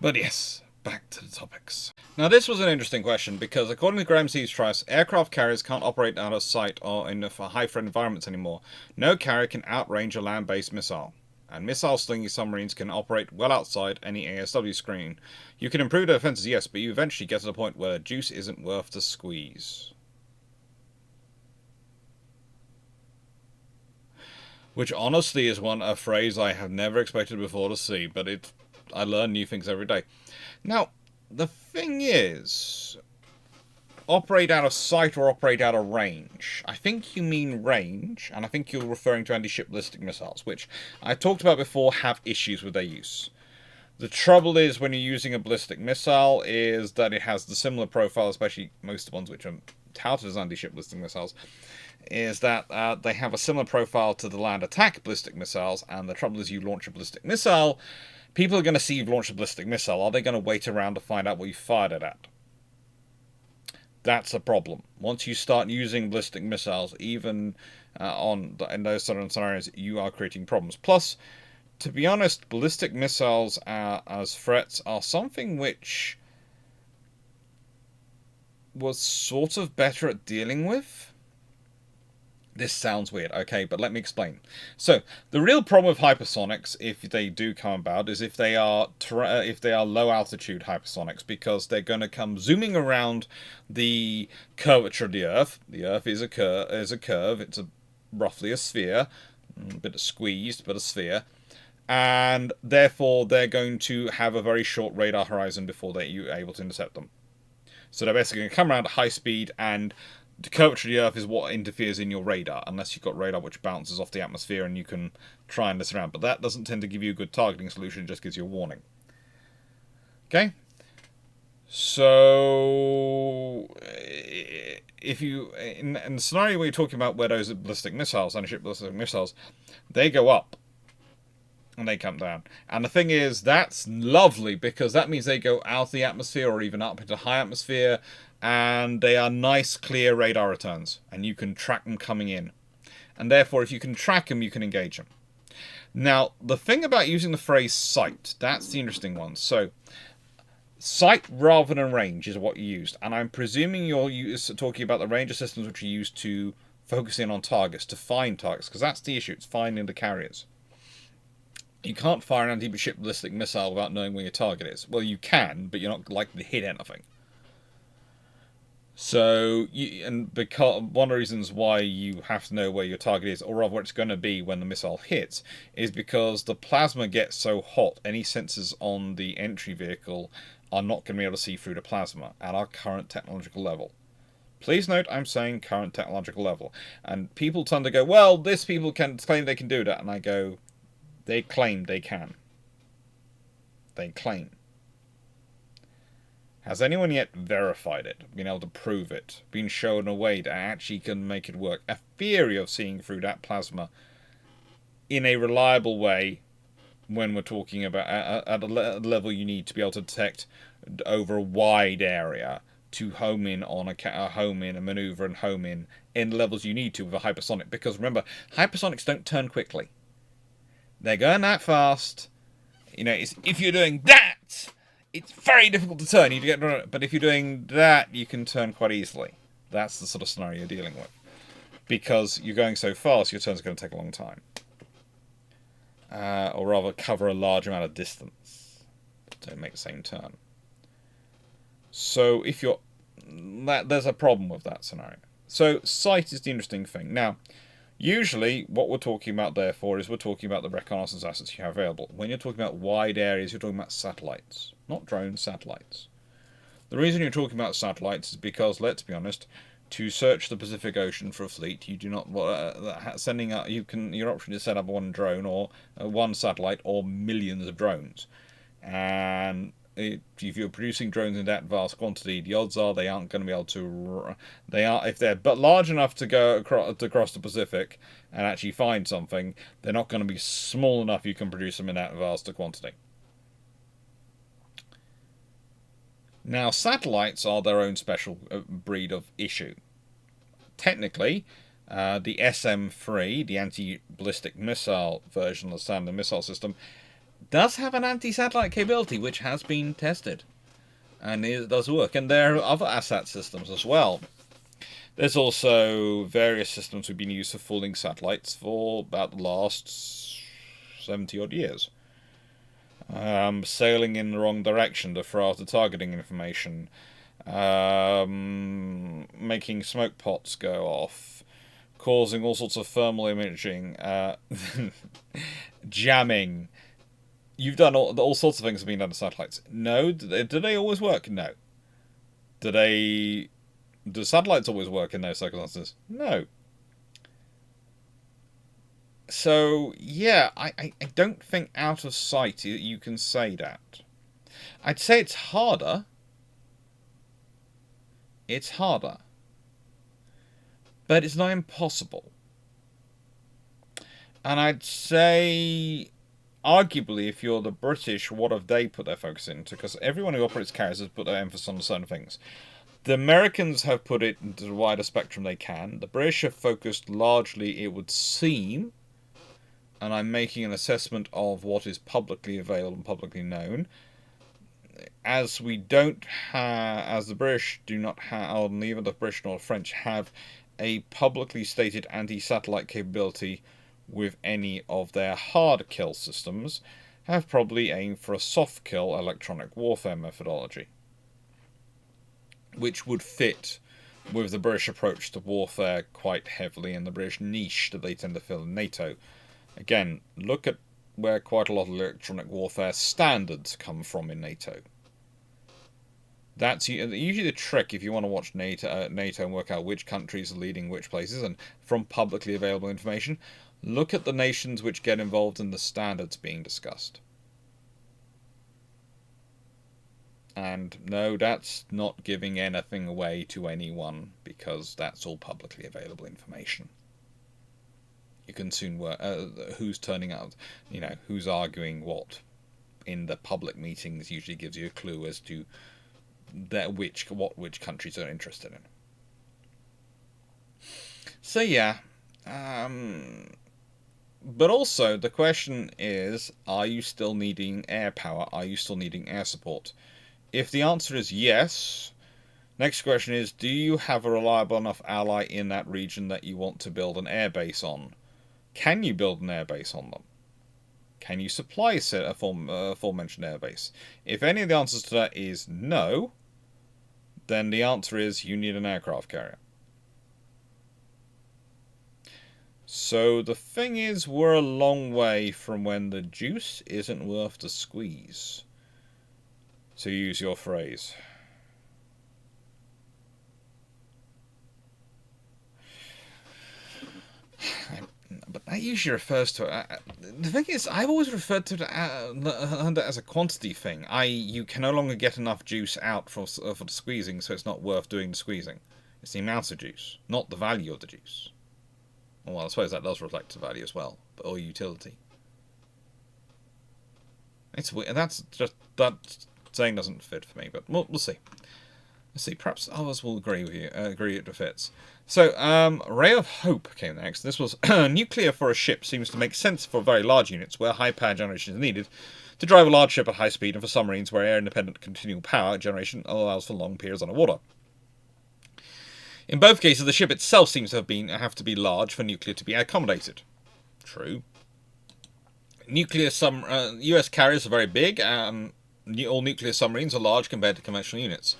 But yes, back to the topics. Now this was an interesting question because according to Graham C's Trice, aircraft carriers can't operate out of sight or in high-threat environments anymore. No carrier can outrange a land-based missile. And missile-slinging submarines can operate well outside any ASW screen. You can improve their defenses, yes, but you eventually get to the point where juice isn't worth the squeeze. Which honestly is a phrase I have never expected before to see, but I learn new things every day. Now, the thing is, operate out of sight or operate out of range. I think you mean range, and I think you're referring to anti-ship ballistic missiles, which I talked about before have issues with their use. The trouble is when you're using a ballistic missile is that it has the similar profile, especially most of the ones which are touted as anti-ship ballistic missiles, is that they have a similar profile to the land attack ballistic missiles, and the trouble is you launch a ballistic missile, people are going to see you've launched a ballistic missile. Are they going to wait around to find out what you fired it at? That's a problem. Once you start using ballistic missiles, even in those sort of scenarios, you are creating problems. Plus, to be honest, ballistic missiles as threats are something which was sort of better at dealing with. This sounds weird, okay, but let me explain. So, the real problem with hypersonics, if they do come about, is if they are low altitude hypersonics, because they're going to come zooming around the curvature of the Earth. The Earth is a curve. It's roughly a sphere, a bit squeezed, but a sphere, and therefore they're going to have a very short radar horizon before you're able to intercept them. So they're basically going to come around at high speed, and the curvature of the Earth is what interferes in your radar, unless you've got radar which bounces off the atmosphere and you can try and this around. But that doesn't tend to give you a good targeting solution, it just gives you a warning. Okay? So, if you, in the scenario where you're talking about where those ballistic missiles, anti-ship ballistic missiles, they go up and they come down. And the thing is, that's lovely because that means they go out of the atmosphere or even up into high atmosphere, and they are nice, clear radar returns, and you can track them coming in. And therefore, if you can track them, you can engage them. Now, the thing about using the phrase sight, that's the interesting one. So, sight rather than range is what you used. And I'm presuming you're talking about the range of systems which are used to focus in on targets, to find targets, because that's the issue, it's finding the carriers. You can't fire an anti-ship ballistic missile without knowing where your target is. Well, you can, but you're not likely to hit anything. So, because one of the reasons why you have to know where your target is, or rather where it's going to be when the missile hits, is because the plasma gets so hot, any sensors on the entry vehicle are not going to be able to see through the plasma at our current technological level. Please note, I'm saying current technological level. And people tend to go, well, this people can claim they can do that. And I go, they claim they can. They claim. Has anyone yet verified it, been able to prove it, been shown a way that actually can make it work? A theory of seeing through that plasma in a reliable way when we're talking about at a level you need to be able to detect over a wide area to home in on a maneuver and home in levels you need to with a hypersonic. Because remember, hypersonics don't turn quickly. They're going that fast. You know, if you're doing that, it's very difficult to turn. You get, but if you're doing that, you can turn quite easily. That's the sort of scenario you're dealing with. Because you're going so fast, your turn's going to take a long time. Or rather, cover a large amount of distance to make the same turn. So if you're... there's a problem with that scenario. So sight is the interesting thing. Now, usually what we're talking about therefore is we're talking about the reconnaissance assets you have available. When you're talking about wide areas, you're talking about satellites. Not drones, satellites. The reason you're talking about satellites is because, let's be honest, to search the Pacific Ocean for a fleet, you do not sending out. Your option is set up one drone or one satellite or millions of drones, and if you're producing drones in that vast quantity, the odds are they aren't going to be able to. They are, if they're but large enough to go across the Pacific and actually find something, they're not going to be small enough you can produce them in that vast a quantity. Now, satellites are their own special breed of issue. Technically, the SM-3, the anti-ballistic missile version of the standard missile system, does have an anti-satellite capability, which has been tested. And it does work. And there are other ASAT systems as well. There's also various systems we've been used for fooling satellites for about the last 70-odd years. Sailing in the wrong direction to throw out the targeting information, making smoke pots go off, causing all sorts of thermal imaging, jamming. You've done all sorts of things have been done to satellites. No, do they always work? No. Do satellites always work in those circumstances? No. So, yeah, I don't think out of sight you can say that. I'd say it's harder. It's harder. But it's not impossible. And I'd say, arguably, if you're the British, what have they put their focus into? Because everyone who operates carriers has put their emphasis on certain things. The Americans have put it into the wider spectrum they can. The British have focused largely, it would seem, and I'm making an assessment of what is publicly available and publicly known. As we don't have, as the British do not have, or neither the British nor the French have a publicly stated anti-satellite capability with any of their hard kill systems, have probably aimed for a soft kill electronic warfare methodology, which would fit with the British approach to warfare quite heavily and the British niche that they tend to fill in NATO. Again, look at where quite a lot of electronic warfare standards come from in NATO. That's usually the trick if you want to watch NATO and work out which countries are leading which places, and from publicly available information, look at the nations which get involved in the standards being discussed. And no, that's not giving anything away to anyone, because that's all publicly available information. You can soon work who's turning out, who's arguing what in the public meetings usually gives you a clue as to which countries are interested in. So yeah, but also the question is, are you still needing air power? Are you still needing air support? If the answer is yes, next question is, do you have a reliable enough ally in that region that you want to build an airbase on? Can you build an airbase on them? Can you supply a aforementioned airbase? If any of the answers to that is no, then the answer is you need an aircraft carrier. So the thing is, we're a long way from when the juice isn't worth the squeeze, to use your phrase. But that usually refers to... the thing is, I've always referred to it as a quantity thing. You can no longer get enough juice out for the squeezing, so it's not worth doing the squeezing. It's the amount of juice, not the value of the juice. Well, I suppose that does reflect the value as well, or utility. It's weird. That's just... that saying doesn't fit for me, but we'll see. Let's see, perhaps others will agree with you, agree it fits. So, Ray of Hope came next. This was nuclear for a ship seems to make sense for very large units where high power generation is needed to drive a large ship at high speed, and for submarines where air-independent continual power generation allows for long periods underwater. In both cases, the ship itself seems to have to be large for nuclear to be accommodated. True. U.S. carriers are very big, and all nuclear submarines are large compared to conventional units.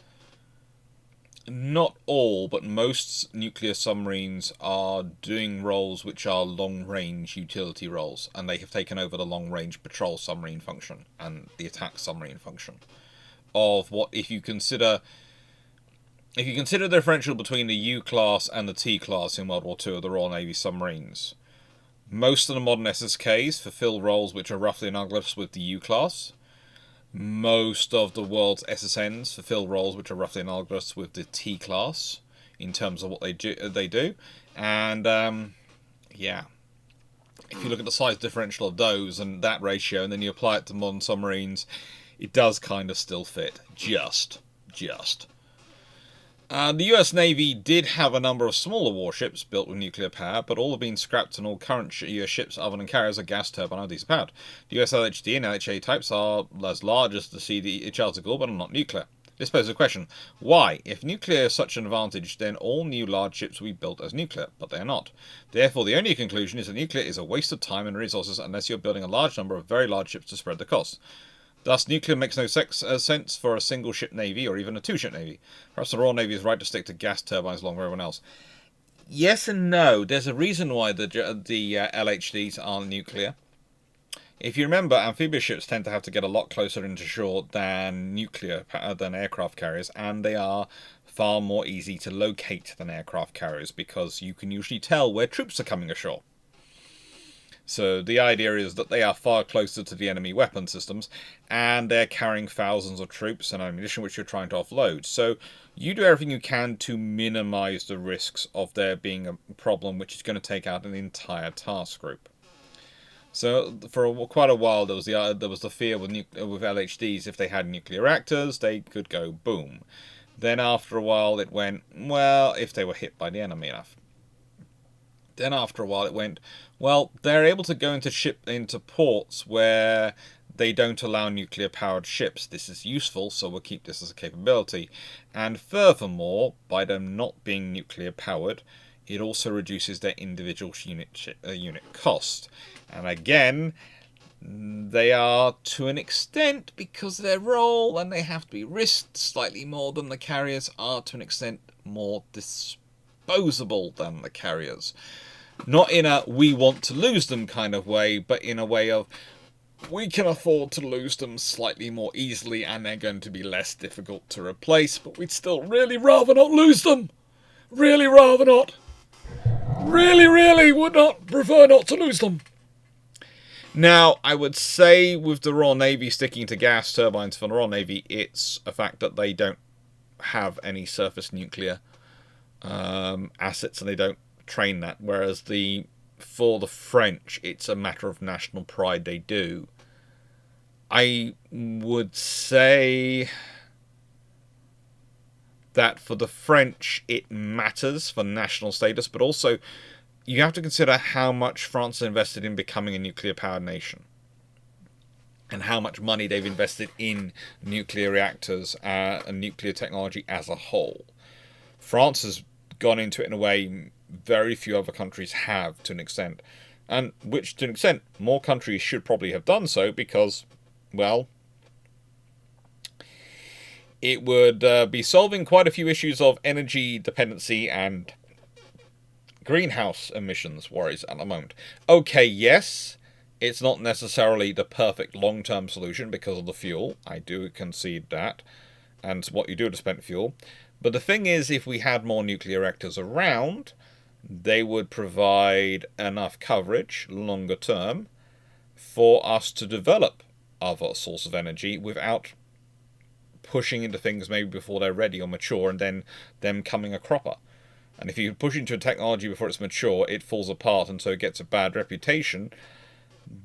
Not all, but most nuclear submarines are doing roles which are long-range utility roles, and they have taken over the long-range patrol submarine function and the attack submarine function of what, if you consider the differential between the U-class and the T-class in World War II of the Royal Navy submarines, most of the modern SSKs fulfill roles which are roughly analogous with the U-class. Most of the world's SSNs fulfill roles which are roughly analogous with the T-class in terms of what they do. And, yeah. If you look at the size differential of those and that ratio, and then you apply it to modern submarines, it does kind of still fit. Just. The US Navy did have a number of smaller warships built with nuclear power, but all have been scrapped, and all current US ships other than carriers are gas turbine or diesel powered. The US LHD and LHA types are as large as the CD Charles de Gaulle, but are not nuclear. This poses a question. Why? If nuclear is such an advantage, then all new large ships will be built as nuclear, but they are not. Therefore, the only conclusion is that nuclear is a waste of time and resources unless you're building a large number of very large ships to spread the cost. Thus, nuclear makes no sense for a single-ship navy or even a two-ship navy. Perhaps the Royal Navy is right to stick to gas turbines along with everyone else. Yes and no. There's a reason why the LHDs aren't nuclear. If you remember, amphibious ships tend to have to get a lot closer into shore than aircraft carriers, and they are far more easy to locate than aircraft carriers because you can usually tell where troops are coming ashore. So the idea is that they are far closer to the enemy weapon systems, and they're carrying thousands of troops and ammunition which you're trying to offload. So you do everything you can to minimize the risks of there being a problem which is going to take out an entire task group. So for quite a while there was the fear with LHDs, if they had nuclear reactors, they could go boom. Then after a while it went, well, if they were hit by the enemy enough. Then after a while it went, well, they're able to go into ports where they don't allow nuclear-powered ships. This is useful, so we'll keep this as a capability. And furthermore, by them not being nuclear-powered, it also reduces their individual unit cost. And again, they are, to an extent, because of their role, and they have to be risked slightly more than the carriers, are to an extent more disposable than the carriers. Not in a we want to lose them kind of way, but in a way of we can afford to lose them slightly more easily and they're going to be less difficult to replace, but we'd still really rather not lose them. Really rather not. Really would not prefer not to lose them. Now, I would say with the Royal Navy sticking to gas turbines for the Royal Navy, it's a fact that they don't have any surface nuclear assets and they don't train that, whereas for the French it's a matter of national pride. They do. I would say that for the French it matters for national status, but also you have to consider how much France has invested in becoming a nuclear powered nation and how much money they've invested in nuclear reactors and nuclear technology as a whole. France has gone into it in a way very few other countries have, to an extent, and which to an extent more countries should probably have done so, because, well, it would be solving quite a few issues of energy dependency and greenhouse emissions worries at the moment. Okay, yes, it's not necessarily the perfect long-term solution because of the fuel. I do concede that, and what you do to spend fuel. But the thing is, if we had more nuclear reactors around, they would provide enough coverage, longer term, for us to develop other sources of energy without pushing into things maybe before they're ready or mature and then them coming a cropper. And if you push into a technology before it's mature, it falls apart and so it gets a bad reputation,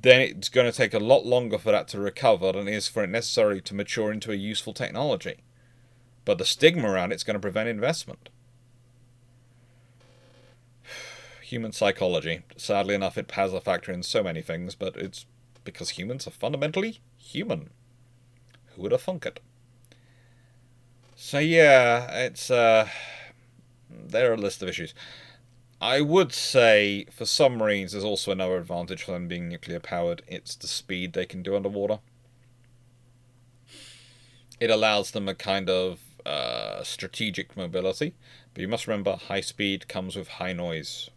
then it's going to take a lot longer for that to recover than it is for it necessarily to mature into a useful technology. But the stigma around it's going to prevent investment. Human psychology. Sadly enough, it has a factor in so many things, but it's because humans are fundamentally human. Who would have thunk it? So yeah, it's there are a list of issues. I would say for submarines there's also another advantage for them being nuclear powered. It's the speed they can do underwater. It allows them a kind of strategic mobility, but you must remember high speed comes with high noise.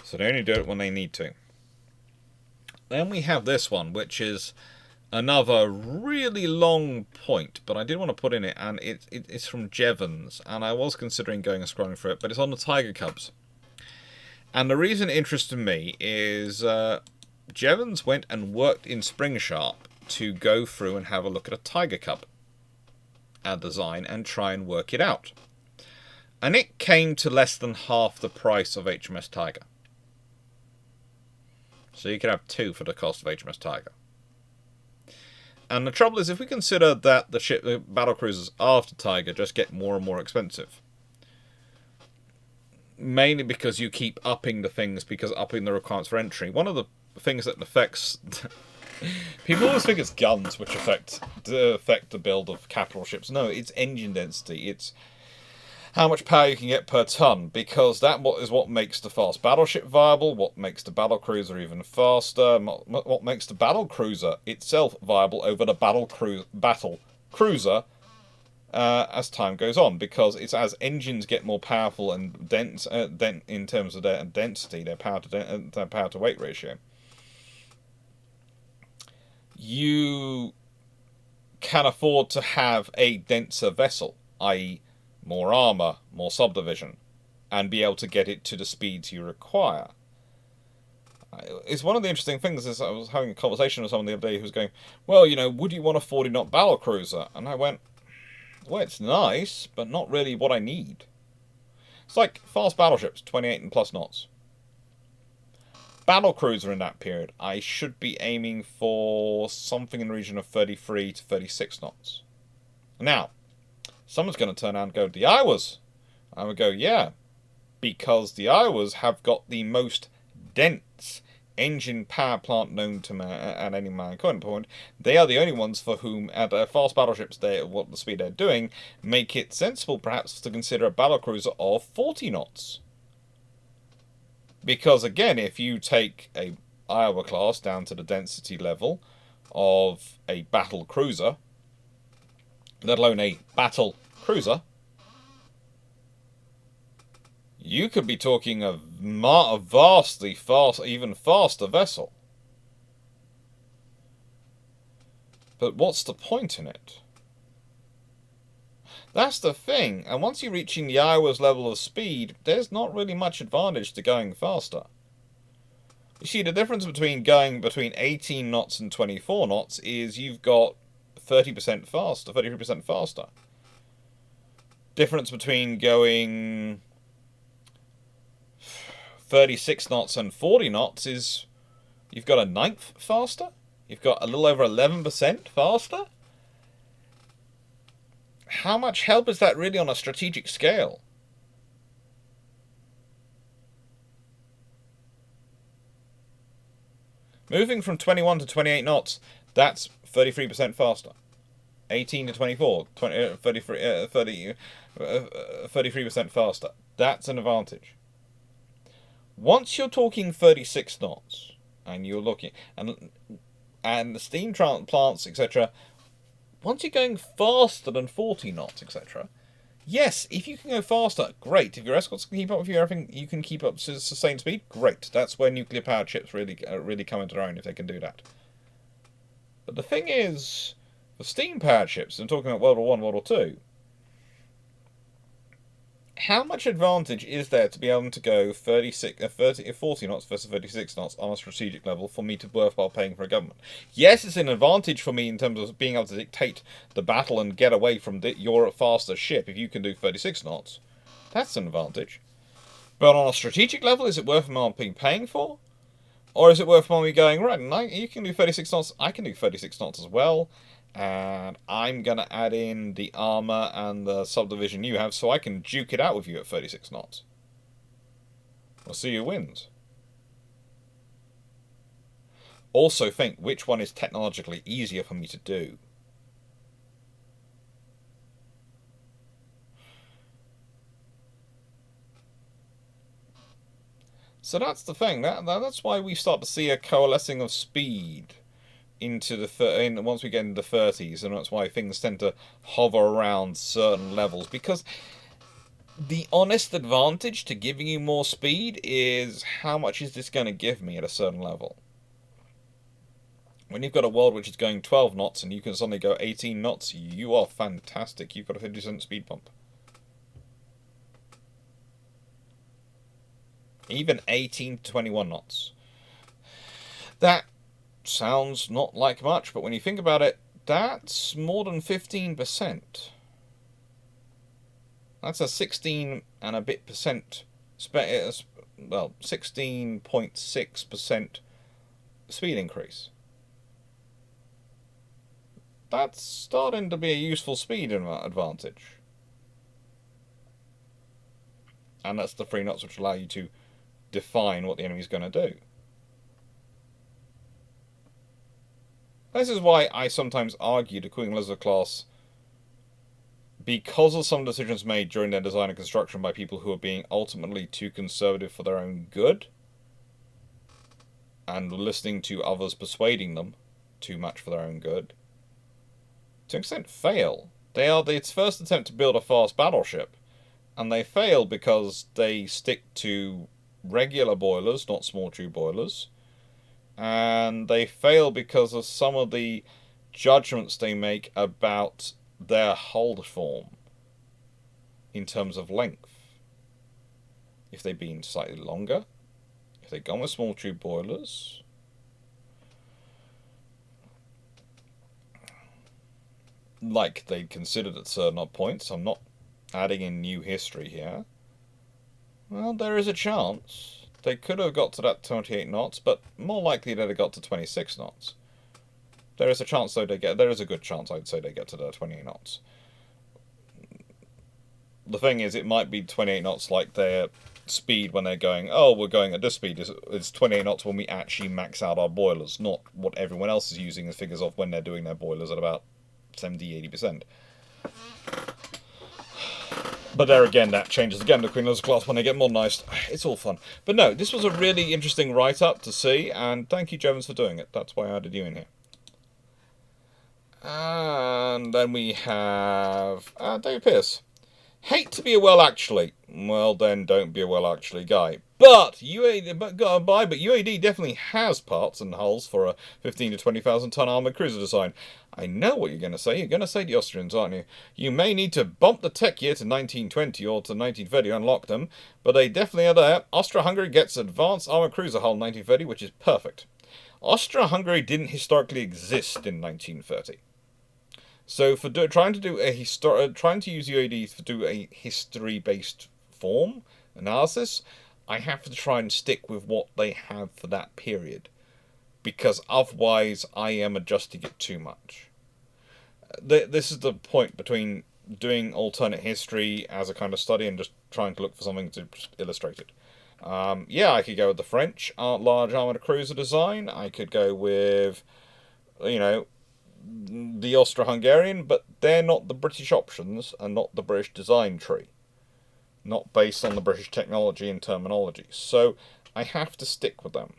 So they only do it when they need to. Then we have this one, which is another really long point, but I did want to put in it, and it's from Jevons, and I was considering going and scrolling through it, but it's on the Tiger Cubs. And the reason it interested me is Jevons went and worked in Spring Sharp to go through and have a look at a Tiger Cub design and try and work it out. And it came to less than half the price of HMS Tiger. So you can have two for the cost of HMS Tiger. And the trouble is, if we consider that the battle cruisers after Tiger just get more and more expensive, mainly because you keep upping the things, because upping the requirements for entry. One of the things that affects people always think it's guns which affect the build of capital ships. No, it's engine density. It's how much power you can get per ton, because that is what makes the fast battleship viable, what makes the battle cruiser even faster, what makes the battle cruiser itself viable over the battle cruiser as time goes on, because it's as engines get more powerful and dense in terms of their density, their power to weight ratio, you can afford to have a denser vessel, i.e. more armour, more subdivision, and be able to get it to the speeds you require. It's one of the interesting things is I was having a conversation with someone the other day who was going, well, you know, would you want a 40-knot battle cruiser? And I went, well, it's nice, but not really what I need. It's like fast battleships, 28 and plus knots. Battle cruiser in that period, I should be aiming for something in the region of 33 to 36 knots. Now, someone's going to turn around and go, the Iowas. I would go, yeah, because the Iowas have got the most dense engine power plant known to man at any mankind point. They are the only ones for whom, at fast battleships, what the speed they're doing, make it sensible perhaps to consider a battle cruiser of 40 knots. Because again, if you take a Iowa class down to the density level of a battle cruiser, let alone a battle cruiser, you could be talking a vastly even faster vessel. But what's the point in it? That's the thing, and once you're reaching the Iowa's level of speed, there's not really much advantage to going faster. You see, the difference between going between 18 knots and 24 knots is you've got 30% faster, 33% faster. Difference between going 36 knots and 40 knots is you've got a ninth faster. You've got a little over 11% faster. How much help is that really on a strategic scale? Moving from 21 to 28 knots, that's 33% faster. 18 to 24, 33% faster. That's an advantage. Once you're talking 36 knots, and you're looking, and the steam plants, etc., once you're going faster than 40 knots, etc., yes, if you can go faster, great. If your escorts can keep up with you, everything you can keep up to sustained speed, great. That's where nuclear-powered ships really come into their own, if they can do that. But the thing is, for steam-powered ships, I'm talking about World War I, World War II, how much advantage is there to be able to go 40 knots versus 36 knots on a strategic level for me to worthwhile paying for a government? Yes, it's an advantage for me in terms of being able to dictate the battle and get away from your faster ship if you can do 36 knots. That's an advantage. But on a strategic level, is it worthwhile being paying for? Or is it worthwhile me going, right, you can do 36 knots, I can do 36 knots as well, And I'm going to add in the armor and the subdivision you have so I can duke it out with you at 36 knots. We'll see who wins. Also think which one is technologically easier for me to do. So that's the thing. That's why we start to see a coalescing of speed into the once we get into the 30s, and that's why things tend to hover around certain levels, because the honest advantage to giving you more speed is how much is this going to give me at a certain level. When you've got a world which is going 12 knots and you can suddenly go 18 knots, you are fantastic. You've got a 50% speed bump. Even 18 to 21 knots. That sounds not like much, but when you think about it, that's more than 15%. That's a 16 and a bit percent, well, 16.6% speed increase. That's starting to be a useful speed advantage. And that's the 3 knots which allow you to define what the enemy's going to do. This is why I sometimes argue the Queen Elizabeth class, because of some decisions made during their design and construction by people who are being ultimately too conservative for their own good, and listening to others persuading them too much for their own good, to an extent fail. They are its first attempt to build a fast battleship, and they fail because they stick to regular boilers, not small tube boilers, and they fail because of some of the judgments they make about their hull form in terms of length. If they've been slightly longer, if they've gone with small tube boilers, like they considered at certain points, I'm not adding in new history here, well, there is a chance they could have got to that 28 knots, but more likely they'd have got to 26 knots. There is a chance, though, there is a good chance, I'd say, they get to the 28 knots. The thing is, it might be 28 knots like their speed when they're going, oh, we're going at this speed, it's 28 knots when we actually max out our boilers, not what everyone else is using as figures of when they're doing their boilers at about 70-80%. But there again, that changes again to Queen Elizabeth class when they get modernised. It's all fun. But no, this was a really interesting write-up to see, and thank you, Jevons, for doing it. That's why I added you in here. And then we have David Pearce. Hate to be a well actually. Well then, don't be a well actually guy. But UAD definitely has parts and hulls for a 15 to 20,000 ton armoured cruiser design. I know what you're going to say. You're going to say the Austrians, aren't you? You may need to bump the tech year to 1920 or to 1930 to unlock them, but they definitely are there. Austria-Hungary gets advanced armoured cruiser hull in 1930, which is perfect. Austria-Hungary didn't historically exist in 1930. So for trying to use UAD to do a history-based form analysis, I have to try and stick with what they have for that period, because otherwise I am adjusting it too much. This is the point between doing alternate history as a kind of study and just trying to look for something to illustrate it. Yeah, I could go with the French large armoured cruiser design. I could go with, the Austro-Hungarian, but they're not the British options and not the British design tree. Not based on the British technology and terminology. So I have to stick with them.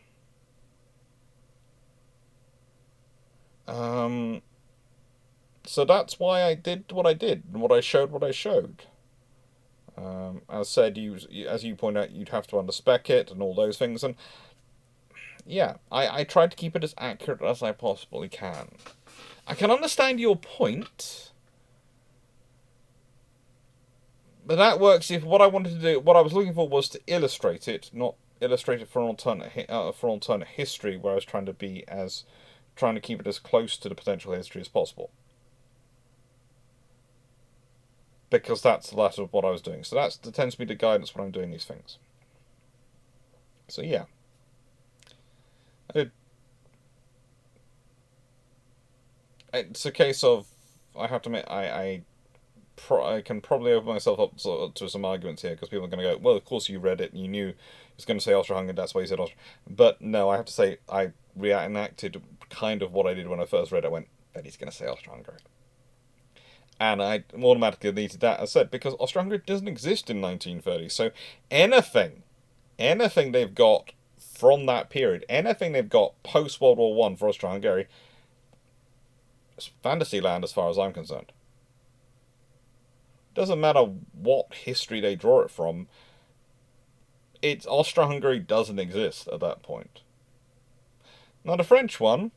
So that's why I did what I did and what I showed. As I said, as you point out, you'd have to underspec it and all those things. And yeah, I tried to keep it as accurate as I possibly can. I can understand your point, but that works if what I wanted to do, what I was looking for was to illustrate it, not illustrate it for an alternate history, where I was trying to keep it as close to the potential history as possible. Because that's the latter of what I was doing. So that tends to be the guidance when I'm doing these things. So yeah. it's a case of I have to admit I can probably open myself up to some arguments here because people are going to go, well, of course you read it and you knew it's going to say Austro-Hungarian, that's why you said Austro. But no, I have to say I reenacted kind of what I did when I first read it. I went, bet he's going to say Austro-Hungary. And I automatically deleted that, as I said, because Austro-Hungary doesn't exist in 1930. So anything they've got from that period, anything they've got post World War One for Austro-Hungary, it's fantasy land as far as I'm concerned. Doesn't matter what history they draw it from. It's Austro-Hungary doesn't exist at that point. Now the French one,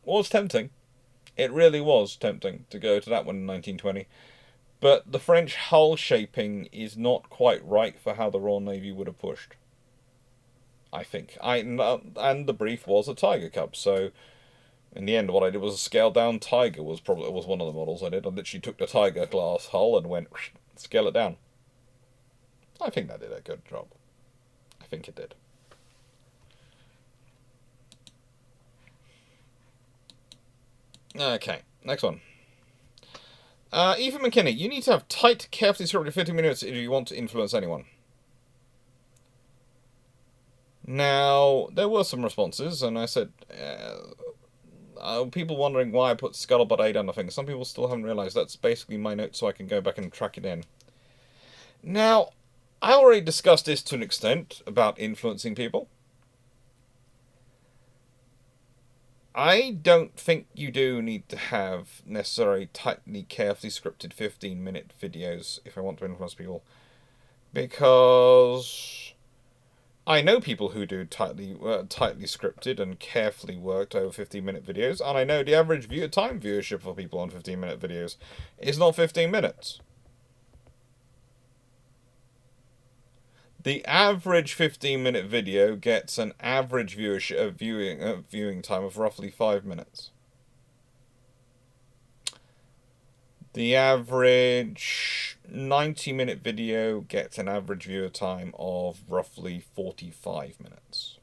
was tempting. It really was tempting to go to that one in 1920. But the French hull shaping is not quite right for how the Royal Navy would have pushed. I think. And the brief was a Tiger Cub, so in the end what I did was a scaled down Tiger was one of the models I did. I literally took the Tiger class hull and went scale it down. I think that did a good job. I think it did. Okay, next one. Ethan McKinney, you need to have tight, carefully scripted 50 minutes if you want to influence anyone. Now, there were some responses, and I said, people wondering why I put Scuttlebutt 8 on the thing. Some people still haven't realised that's basically my note, so I can go back and track it in. Now, I already discussed this to an extent about influencing people. I don't think you do need to have necessarily tightly, carefully scripted 15-minute videos if I want to influence people. Because I know people who do tightly scripted and carefully worked over 15-minute videos, and I know the average time viewership for people on 15-minute videos is not 15 minutes. The average 15-minute video gets an average viewing time of roughly 5 minutes. The average 90-minute video gets an average viewer time of roughly 45 minutes.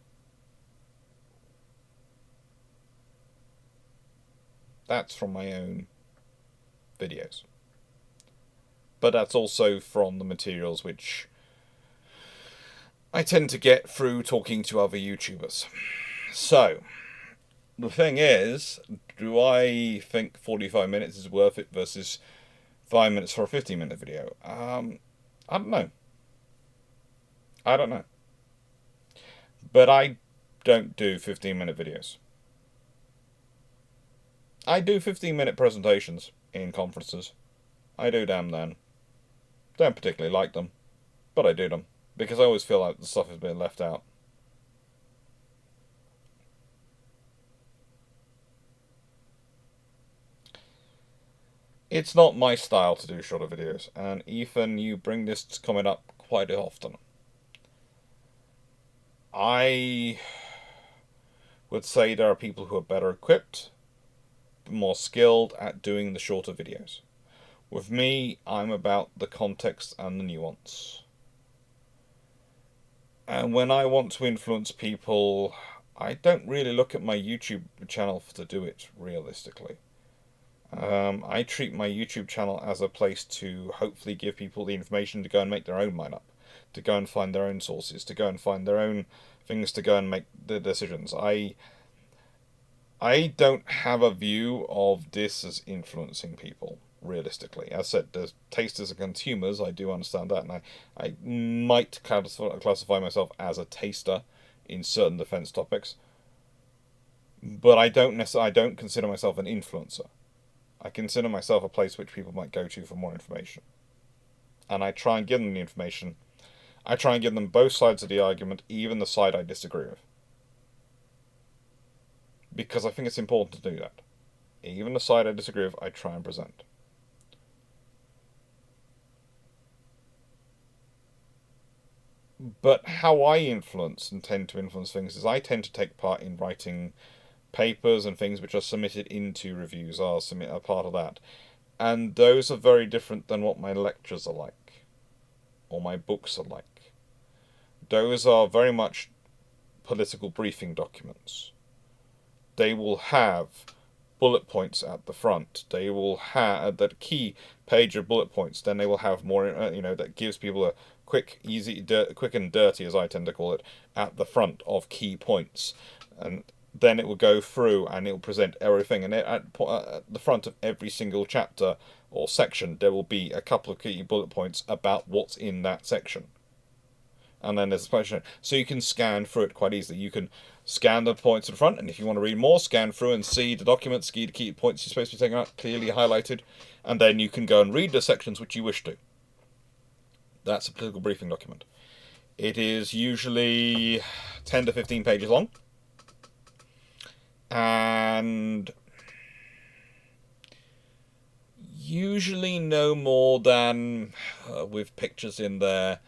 That's from my own videos. But that's also from the materials which I tend to get through talking to other YouTubers. So, the thing is, do I think 45 minutes is worth it versus 5 minutes for a 15-minute video? I don't know. But I don't do 15-minute videos. I do 15-minute presentations in conferences. I do damn then. Don't particularly like them, but I do them. Because I always feel like the stuff has been left out. It's not my style to do shorter videos, and Ethan, you bring this comment up quite often. I would say there are people who are better equipped, more skilled at doing the shorter videos. With me, I'm about the context and the nuance. And when I want to influence people, I don't really look at my YouTube channel to do it, realistically. I treat my YouTube channel as a place to hopefully give people the information to go and make their own mind up, to go and find their own sources, to go and find their own things to go and make the decisions. I don't have a view of this as influencing people. Realistically, as I said, there's tasters and consumers. I do understand that, and I might classify myself as a taster in certain defense topics. But I don't consider myself an influencer. I consider myself a place which people might go to for more information, and I try and give them the information. I try and give them both sides of the argument, even the side I disagree with, because I think it's important to do that. Even the side I disagree with, I try and present. But how I influence and tend to influence things is I tend to take part in writing papers and things which are submitted into reviews are part of that. And those are very different than what my lectures are like, or my books are like. Those are very much political briefing documents. they will have bullet points at the front. They will have that key page of bullet points. Then they will have more, that gives people a quick, easy, quick and dirty, as I tend to call it, at the front of key points. And then it will go through and it will present everything. And at the front of every single chapter or section, there will be a couple of key bullet points about what's in that section. And then there's a question, so you can scan through it quite easily. You can scan the points at the front, and if you want to read more, scan through and see the documents, see the key points you're supposed to be taking out, clearly highlighted, and then you can go and read the sections which you wish to. That's a political briefing document. It is usually 10 to 15 pages long, and usually no more than, with pictures in there,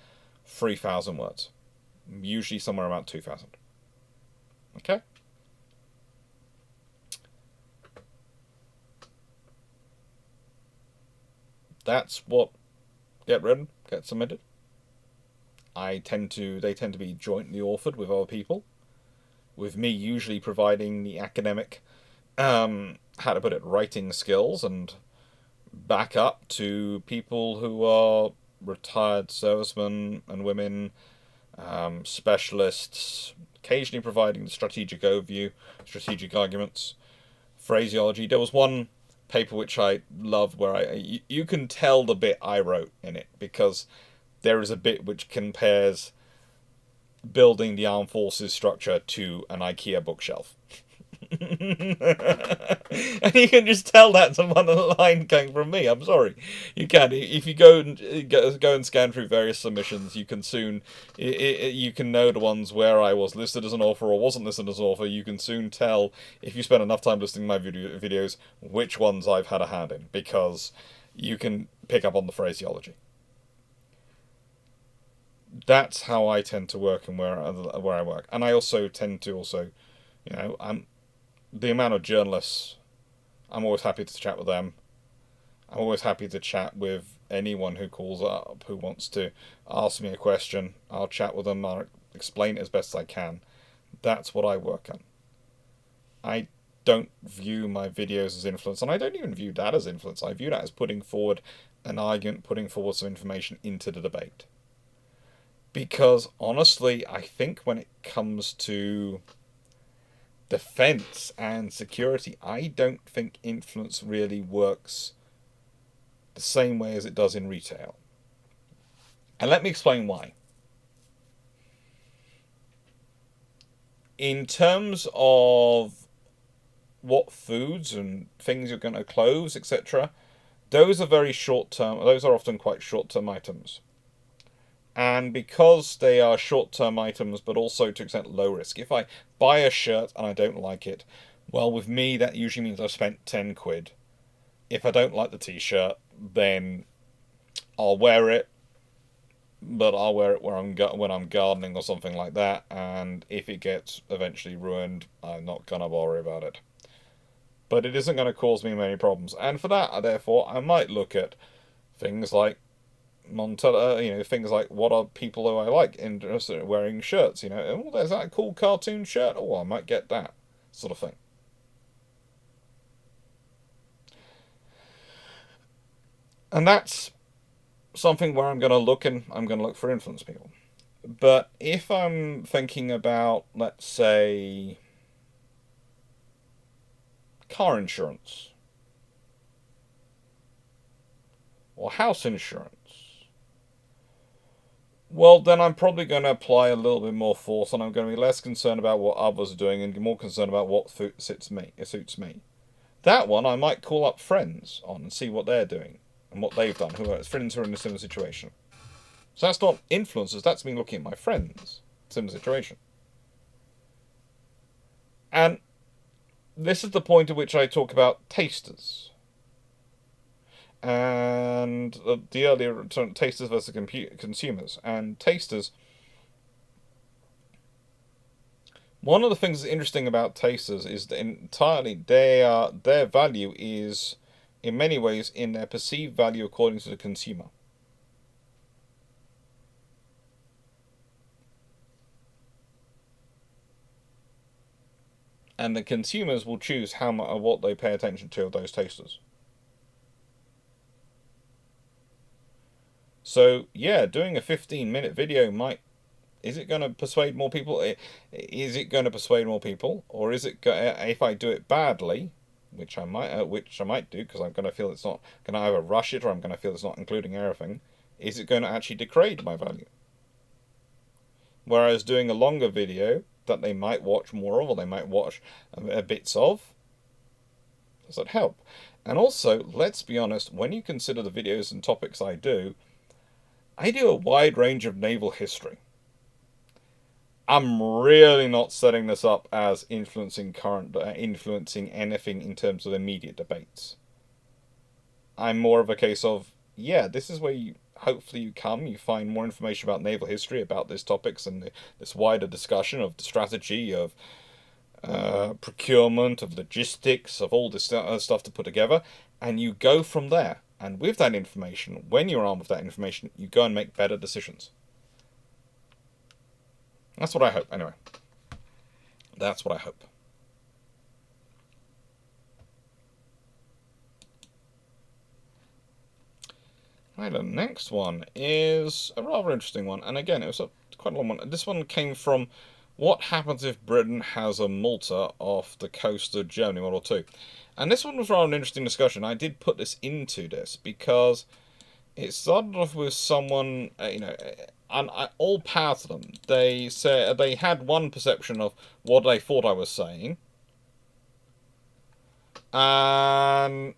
3,000 words. Usually somewhere around 2,000. Okay? That's what get written, get submitted. They tend to be jointly authored with other people, with me usually providing the academic, writing skills and back up to people who are retired servicemen and women, specialists, occasionally providing the strategic overview, strategic arguments, phraseology. There was one paper which I loved where you can tell the bit I wrote in it, because there is a bit which compares building the armed forces structure to an IKEA bookshelf. And you can just tell that's one line coming from me. I'm sorry. You can. If you go and scan through various submissions, you can soon you can know the ones where I was listed as an author or wasn't listed as an author. You can soon tell, if you spend enough time listening to my videos, which ones I've had a hand in, because you can pick up on the phraseology. That's how I tend to work and where I work. And I also tend to the amount of journalists, I'm always happy to chat with them. I'm always happy to chat with anyone who calls up, who wants to ask me a question. I'll chat with them, I'll explain it as best I can. That's what I work on. I don't view my videos as influence, and I don't even view that as influence. I view that as putting forward an argument, putting forward some information into the debate. Because, honestly, I think when it comes to defense and security, I don't think influence really works the same way as it does in retail. And let me explain why. In terms of what foods and things you're going to, clothes, etc., those are very short-term. Those are often quite short-term items. And because they are short-term items, but also to an extent low risk, if I buy a shirt and I don't like it, well, with me, that usually means I've spent 10 quid. If I don't like the t-shirt, then I'll wear it, but I'll wear it when I'm gardening or something like that, and if it gets eventually ruined, I'm not going to worry about it. But it isn't going to cause me many problems, and for that, therefore, I might look at things like things like what are people who I like interested in wearing shirts, oh, there's that cool cartoon shirt, oh, I might get that, sort of thing. And that's something where I'm going to look for influence people. But if I'm thinking about, let's say, car insurance or house insurance, well, then I'm probably going to apply a little bit more force, and I'm going to be less concerned about what others are doing and more concerned about what suits me. That one I might call up friends on and see what they're doing and what they've done, friends who are in a similar situation. So that's not influencers, that's me looking at my friends, similar situation. And this is the point at which I talk about tasters. And the earlier tasters versus consumers. And tasters, one of the things that's interesting about tasters is that their value is, in many ways, in their perceived value according to the consumer. And the consumers will choose how much or what they pay attention to of those tasters. So yeah, doing a 15-minute video might, is it going to persuade more people? Is it going to persuade more people, or is it if I do it badly, which I might do because I'm going to feel it's not going to either rush it or I'm going to feel it's not including everything. Is it going to actually degrade my value? Whereas doing a longer video that they might watch more of, or they might watch bits of, does that help? And also, let's be honest, when you consider the videos and topics I do a wide range of naval history. I'm really not setting this up as influencing influencing anything in terms of immediate debates. I'm more of a case of, yeah, this is where hopefully you find more information about naval history, about these topics, and this wider discussion of the strategy, of procurement, of logistics, of all this stuff to put together, and you go from there. And with that information, when you're armed with that information, you go and make better decisions. That's what I hope, anyway. That's what I hope. Right, the next one is a rather interesting one. And again, it was quite a long one. This one came from what happens if Britain has a Malta off the coast of Germany, World War II. And this one was rather an interesting discussion. I did put this into this because it started off with someone, and all power to them. They had one perception of what they thought I was saying, and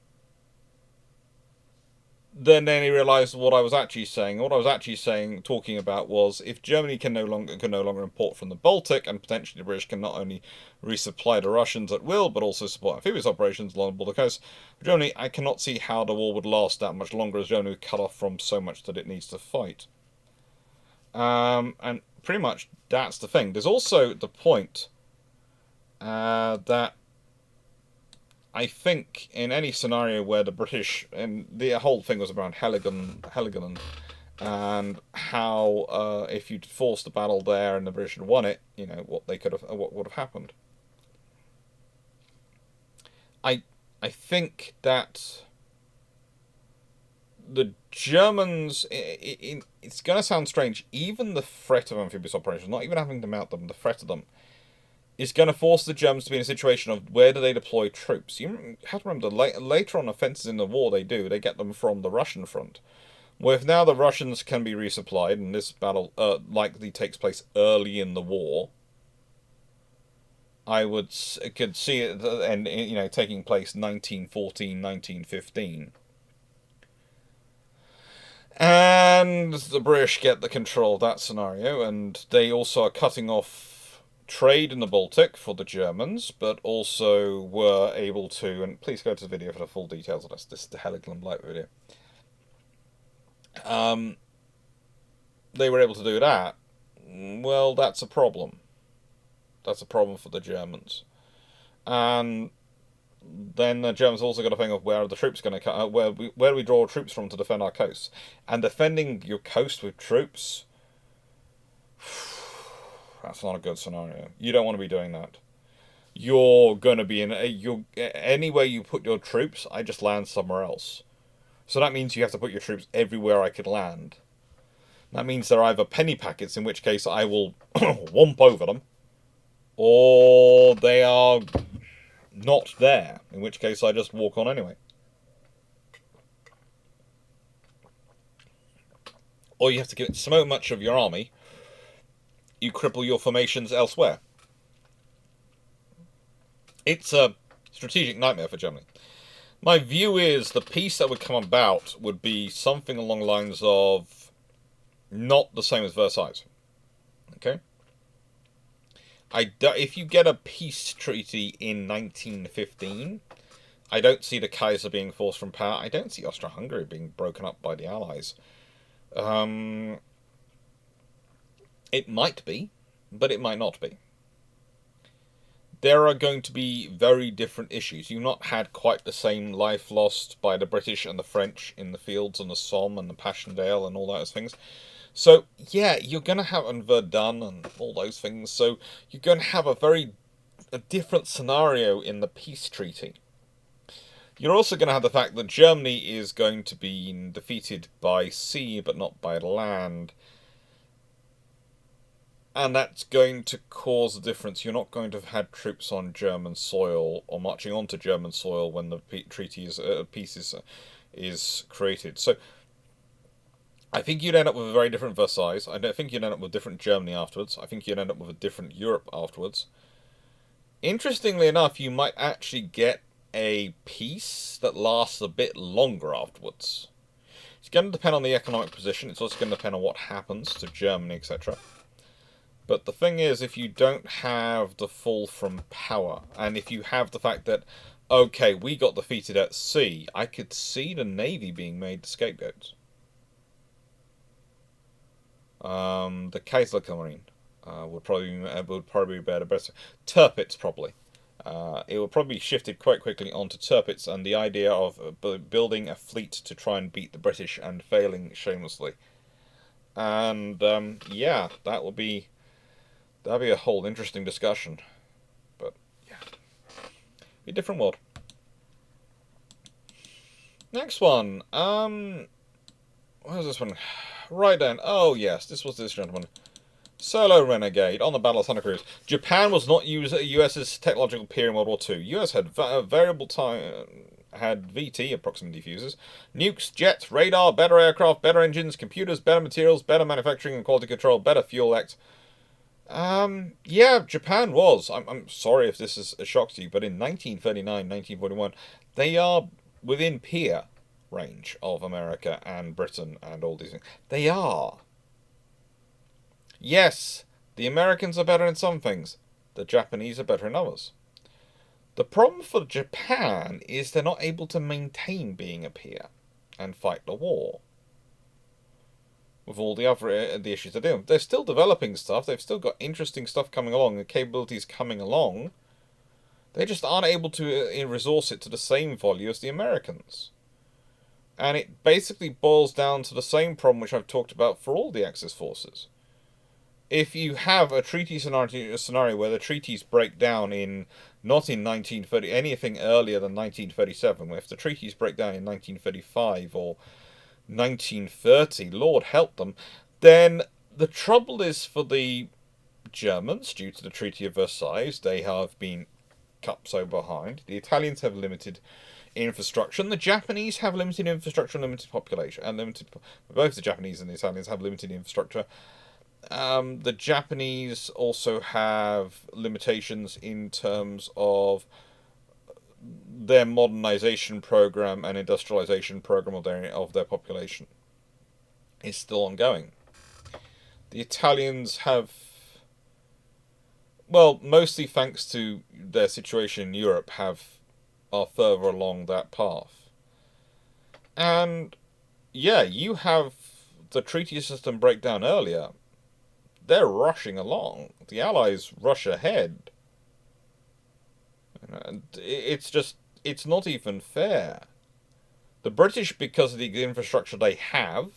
then they realised what I was actually saying. What I was actually saying, talking about, was if Germany can no longer import from the Baltic, and potentially the British can not only resupply the Russians at will, but also support amphibious operations along the border coast of Germany, I cannot see how the war would last that much longer, as Germany would cut off from so much that it needs to fight. And pretty much that's the thing. There's also the point that I think in any scenario where the British, and the whole thing was around Heligoland, and how if you'd forced the battle there and the British had won it, what would have happened. I think that the Germans, it's going to sound strange, even the threat of amphibious operations, not even having to mount them, the threat of them, is going to force the Germans to be in a situation of where do they deploy troops. You have to remember, later on offences in the war they get them from the Russian front. Well, if now the Russians can be resupplied, and this battle likely takes place early in the war, I could see it, and taking place 1914, 1915. And the British get the control of that scenario, and they also are cutting off trade in the Baltic for the Germans, but also were able to, and please go to the video for the full details of this. This is the Heligoland Light video. They were able to do that. Well, that's a problem. That's a problem for the Germans. And then the Germans also got a thing of where are the troops going to come, where do we draw troops from to defend our coast? And defending your coast with troops, that's not a good scenario. You don't want to be doing that. You're going to be anywhere you put your troops, I just land somewhere else. So that means you have to put your troops everywhere I could land. That means they're either penny packets, in which case I will whomp over them, or they are not there, in which case I just walk on anyway. Or you have to give it so much of your army, you cripple your formations elsewhere. It's a strategic nightmare for Germany. My view is the peace that would come about would be something along the lines of not the same as Versailles. Okay? If you get a peace treaty in 1915, I don't see the Kaiser being forced from power. I don't see Austro-Hungary being broken up by the Allies. It might be, but it might not be. There are going to be very different issues. You've not had quite the same life lost by the British and the French in the fields and the Somme and the Passchendaele and all those things. So, yeah, you're going to have Verdun and all those things. So, you're going to have a very a different scenario in the peace treaty. You're also going to have the fact that Germany is going to be defeated by sea, but not by land. And that's going to cause a difference. You're not going to have had troops on German soil or marching onto German soil when the treaty is created. So I think you'd end up with a very different Versailles. I don't think you'd end up with different Germany afterwards. I think you'd end up with a different Europe afterwards. Interestingly enough, you might actually get a peace that lasts a bit longer afterwards. It's going to depend on the economic position. It's also going to depend on what happens to Germany, etc. But the thing is, if you don't have the fall from power, and if you have the fact that, okay, we got defeated at sea, I could see the Navy being made the scapegoats. The Kaisermarine would probably be better. Tirpitz, probably. It would probably be shifted quite quickly onto Tirpitz, and the idea of building a fleet to try and beat the British and failing shamelessly. And yeah, that'd be a whole interesting discussion. But yeah, be a different world. Next one. Where's this one? Right down. Oh yes, this was this gentleman. Solo Renegade on the Battle of Santa Cruz. Japan was not US's technological peer in World War II. US had variable time, had VT, approximate diffusers, nukes, jets, radar, better aircraft, better engines, computers, better materials, better manufacturing and quality control, better fuel act. Yeah, Japan was. I'm sorry if this is a shock to you, but in 1939, 1941, they are within peer range of America and Britain and all these things. They are. Yes, the Americans are better in some things. The Japanese are better in others. The problem for Japan is they're not able to maintain being a peer and fight the war. With all the other the issues they're doing. They're still developing stuff. They've still got interesting stuff coming along and capabilities coming along. They just aren't able to resource it to the same volume as the Americans. And it basically boils down to the same problem which I've talked about for all the Axis forces. If you have a treaty scenario where the treaties break down not in 1930, anything earlier than 1937, if the treaties break down in 1935 or 1930, Lord help them, then the trouble is for the Germans, due to the Treaty of Versailles, they have been cut so behind. The Italians have limited infrastructure, and the Japanese have limited infrastructure and limited population, and both the Japanese and the Italians have limited infrastructure. The Japanese also have limitations in terms of their modernization program and industrialization program of their population is still ongoing. The Italians have, well, mostly thanks to their situation in Europe, are further along that path. And yeah, you have the treaty system break down earlier. They're rushing along. The Allies rush ahead. And it's not even fair. The British, because of the infrastructure they have,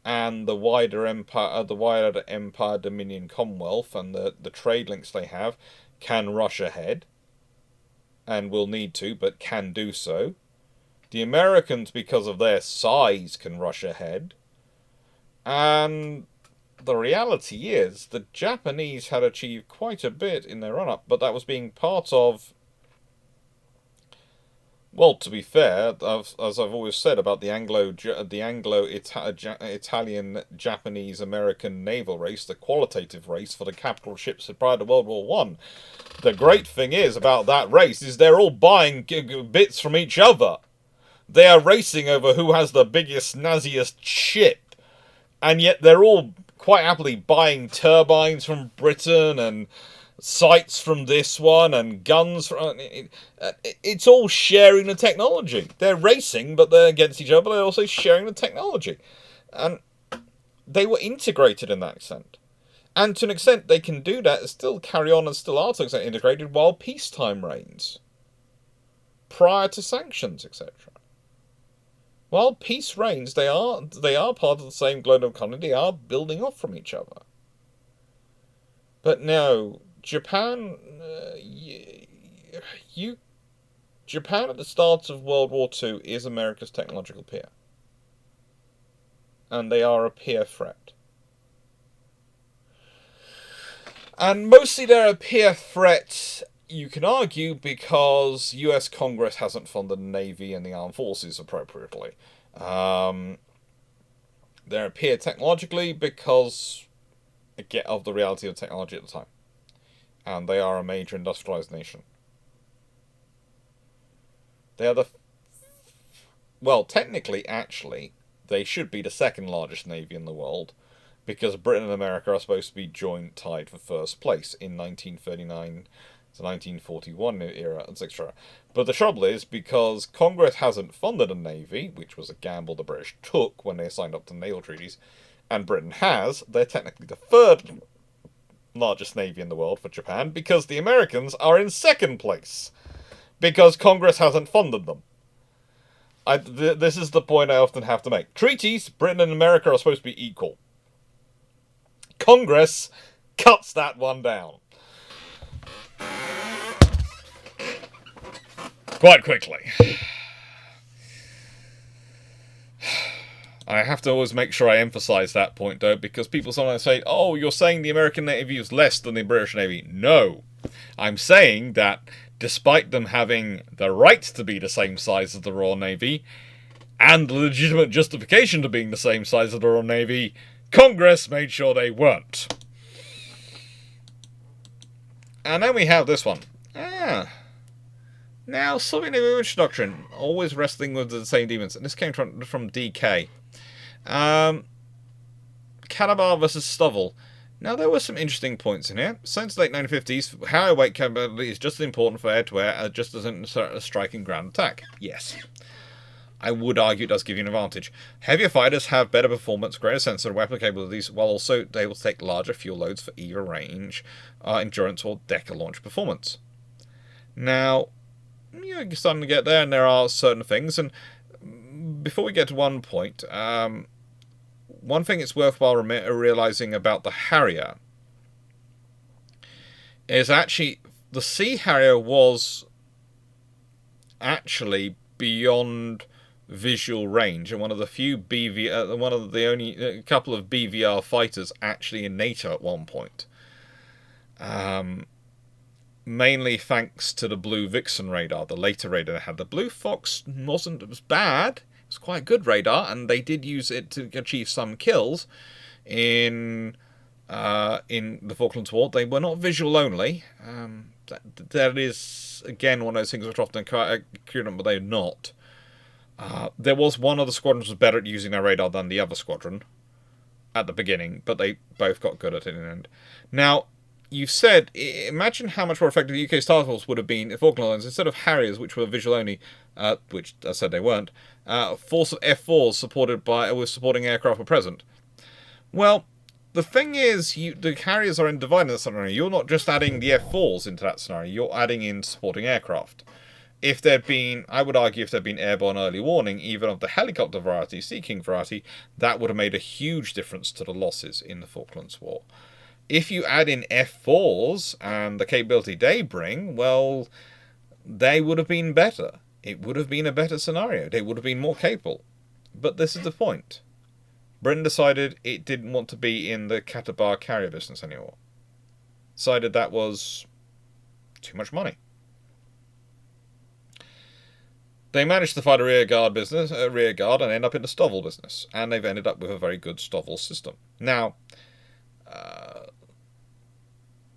and the wider empire, Dominion, Commonwealth, and the trade links they have, can rush ahead, and will need to, but can do so. The Americans, because of their size, can rush ahead, and the reality is the Japanese had achieved quite a bit in their run-up, but that was being part of, well, to be fair, as I've always said about the Anglo-Italian-Japanese-American naval race, the qualitative race for the capital ships prior to World War I. The great thing is about that race is they're all buying bits from each other. They are racing over who has the biggest, snazziest ship, and yet they're all quite happily buying turbines from Britain and sights from this one and guns from... It's all sharing the technology. They're racing, but they're against each other, but they're also sharing the technology. And they were integrated in that extent. And to an extent, they can do that and still carry on and still are to an extent integrated while peacetime reigns. Prior to sanctions, etc. While peace reigns, they are part of the same global economy. They are building off from each other. But no, Japan, Japan at the start of World War II is America's technological peer. And they are a peer threat. And mostly they're a peer threat, you can argue, because US Congress hasn't funded the Navy and the armed forces appropriately. They're a peer technologically because of the reality of technology at the time. And they are a major industrialized nation. They are well, technically, actually, they should be the second largest navy in the world, because Britain and America are supposed to be joint tied for first place in 1939 to 1941 era, etc. But the trouble is, because Congress hasn't funded a navy, which was a gamble the British took when they signed up to naval treaties, and Britain has, they're technically the third largest navy in the world for Japan, because the Americans are in second place, because Congress hasn't funded them. This is the point I often have to make. Treaties, Britain and America are supposed to be equal. Congress cuts that one down. Quite quickly. I have to always make sure I emphasize that point, though, because people sometimes say, oh, you're saying the American Navy is less than the British Navy. No. I'm saying that despite them having the right to be the same size as the Royal Navy, and the legitimate justification to being the same size as the Royal Navy, Congress made sure they weren't. And then we have this one. Now, Soviet Navy Image Doctrine, always wrestling with the same demons. And this came from DK. Calabar versus Stovall. Now, there were some interesting points in here. Since the late 1950s, higher weight capability is just as important for air-to-air as just as a striking ground attack. Yes. I would argue it does give you an advantage. Heavier fighters have better performance, greater sensor and weapon capabilities, while also able to take larger fuel loads for either range, endurance, or decker launch performance. Now, you're starting to get there, and there are certain things. And before we get to one point, one thing it's worthwhile realizing about the Harrier is actually the Sea Harrier was actually beyond visual range, and one of the few one of the only couple of BVR fighters actually in NATO at one point. Mainly thanks to the Blue Vixen radar, the later radar they had. The Blue Fox wasn't as bad. It was quite a good radar, and they did use it to achieve some kills in the Falklands War. They were not visual only. That is, again, one of those things which are often accurate, but they're not. There was one of the squadrons was better at using their radar than the other squadron at the beginning, but they both got good at it in the end. Now, you've said, imagine how much more effective the UK's task force would have been if Falkland Islands, instead of Harriers, which were visual only, which I said they weren't, force of F4s supporting aircraft were present. Well, the thing is, the Harriers are in dividing the scenario. You're not just adding the F4s into that scenario, you're adding in supporting aircraft. If there'd been, I would argue, if there'd been airborne early warning, even of the helicopter variety, Sea King variety, that would have made a huge difference to the losses in the Falklands War. If you add in F4s and the capability they bring, well, they would have been better. It would have been a better scenario. They would have been more capable. But this is the point. Britain decided it didn't want to be in the Catabar carrier business anymore. Decided that was too much money. They managed to fight a rear guard and end up in the Stovall business. And they've ended up with a very good Stovall system. Now,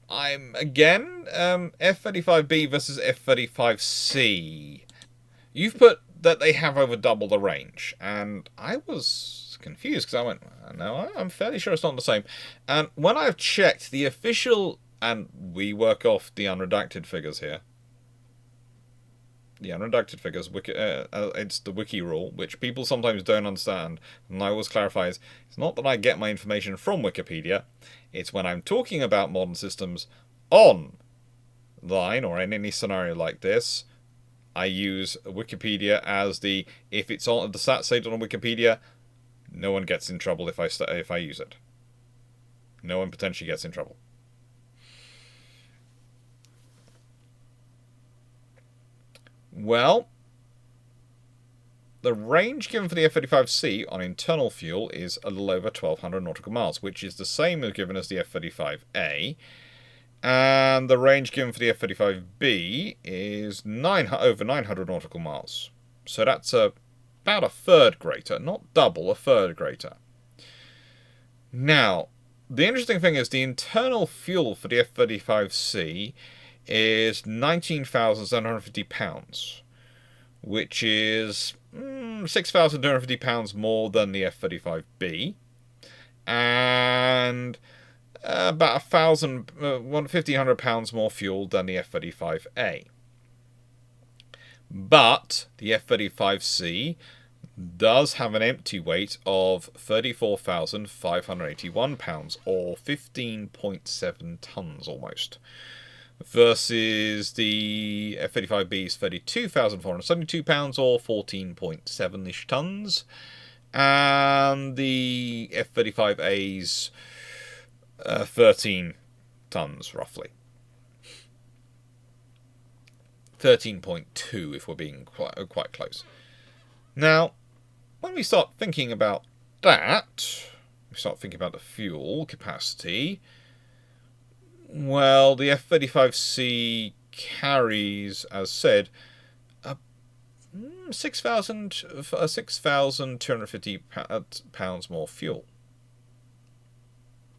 I'm, again, F-35B versus F-35C. You've put that they have over double the range. And I was confused because I went, no, I'm fairly sure it's not the same. And when I've checked the official, and we work off the unredacted figures here, the unredacted figures, it's the wiki rule, which people sometimes don't understand, and I always clarify it's not that I get my information from Wikipedia, it's when I'm talking about modern systems online, or in any scenario like this, I use Wikipedia as if it's on the stat stated on Wikipedia, no one gets in trouble if I use it. No one potentially gets in trouble. Well, the range given for the F-35C on internal fuel is a little over 1,200 nautical miles, which is the same as given as the F-35A. And the range given for the F-35B is over 900 nautical miles. So that's about a third greater, not double, a third greater. Now, the interesting thing is the internal fuel for the F-35C is 19,750 pounds, which is 6,250 pounds more than the F-35B, and about 1,500 pounds more fuel than the F-35A. But the F-35C does have an empty weight of 34,581 pounds, or 15.7 tons almost, versus the F-35B's 32,472 pounds, or 14.7-ish tons, and the F-35A's 13 tons, roughly. 13.2 if we're being quite close. Now, when we start thinking about that, we start thinking about the fuel capacity, well, the F-35C carries, as said, 6,250 pounds more fuel.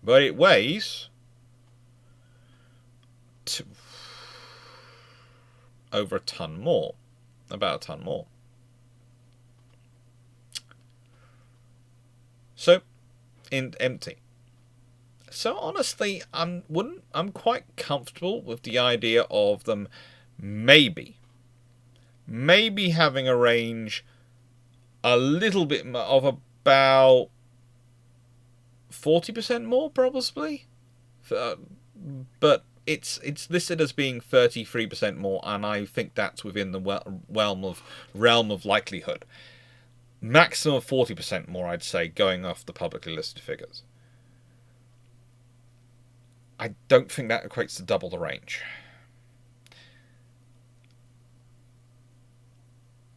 But it weighs over a ton more. About a ton more. So, empty. So honestly, I'm quite comfortable with the idea of them maybe having a range a little bit of about 40% more, probably. But it's listed as being 33% more, and I think that's within the realm of likelihood. Maximum of 40% more, I'd say, going off the publicly listed figures. I don't think that equates to double the range.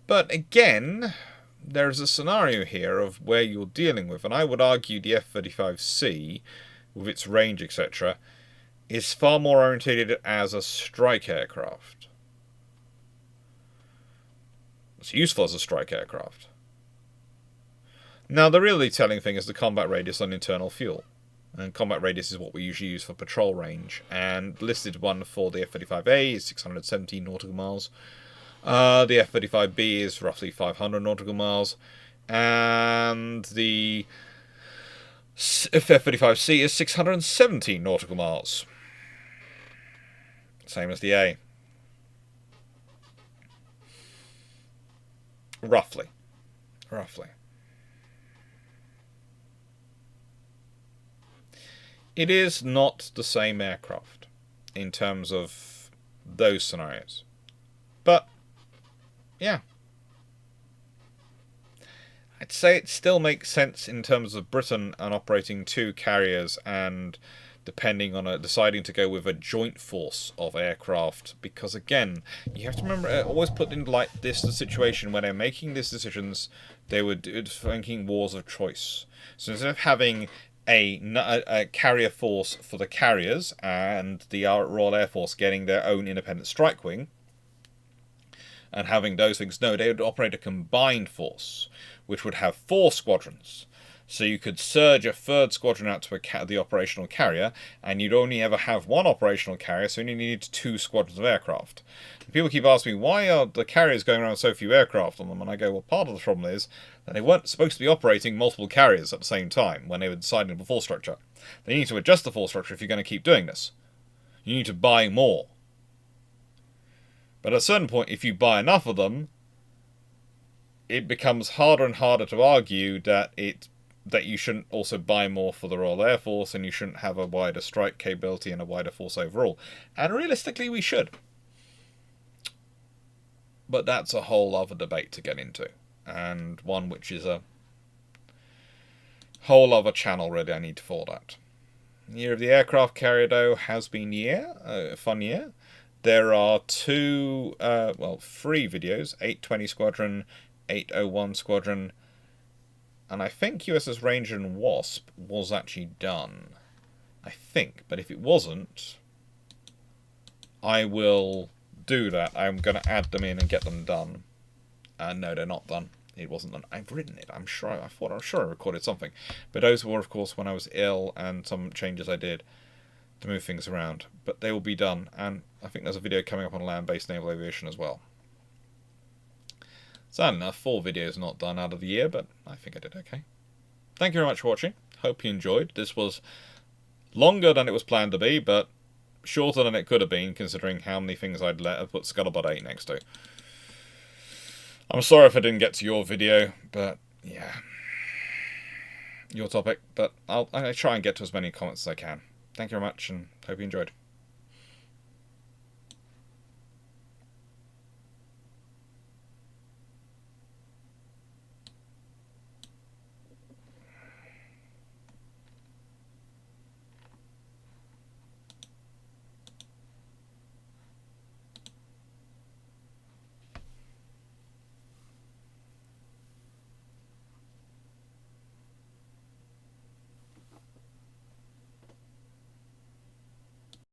But again, there's a scenario here of where you're dealing with, and I would argue the F-35C, with its range, etc., is far more orientated as a strike aircraft. It's useful as a strike aircraft. Now, the really telling thing is the combat radius on internal fuel. And combat radius is what we usually use for patrol range. And listed one for the F-35A is 617 nautical miles. The F-35B is roughly 500 nautical miles. And the F-35C is 617 nautical miles. Same as the A. Roughly. It is not the same aircraft in terms of those scenarios. But, yeah. I'd say it still makes sense in terms of Britain and operating two carriers and depending on deciding to go with a joint force of aircraft, because again, you have to remember, always put in like this the situation when they're making these decisions, they were thinking wars of choice. So instead of having a carrier force for the carriers and the Royal Air Force getting their own independent strike wing and having those things, no, they would operate a combined force, which would have 4 squadrons. So you could surge a third squadron out to the operational carrier, and you'd only ever have one operational carrier, so you only need 2 squadrons of aircraft. And people keep asking me, why are the carriers going around with so few aircraft on them? And I go, well, part of the problem is that they weren't supposed to be operating multiple carriers at the same time when they were deciding the force structure. They need to adjust the force structure if you're going to keep doing this. You need to buy more. But at a certain point, if you buy enough of them, it becomes harder and harder to argue that you shouldn't also buy more for the Royal Air Force, and you shouldn't have a wider strike capability and a wider force overall. And realistically, we should. But that's a whole other debate to get into, and one which is a whole other channel really I need to fall at. The year of the aircraft carrier, though, has been a fun year. There are three videos, 820 Squadron, 801 Squadron, and I think USS Ranger and Wasp was actually done. I think, but if it wasn't, I will do that. I'm going to add them in and get them done. No, they're not done. It wasn't done. I've written it. I'm sure I recorded something. But those were, of course, when I was ill and some changes I did to move things around. But they will be done. And I think there's a video coming up on land-based naval aviation as well. Sad enough, 4 videos not done out of the year, but I think I did okay. Thank you very much for watching. Hope you enjoyed. This was longer than it was planned to be, but shorter than it could have been, considering how many things I'd put Scuttlebutt 8 next to. I'm sorry if I didn't get to your video, but yeah, your topic. But I'll try and get to as many comments as I can. Thank you very much, and hope you enjoyed.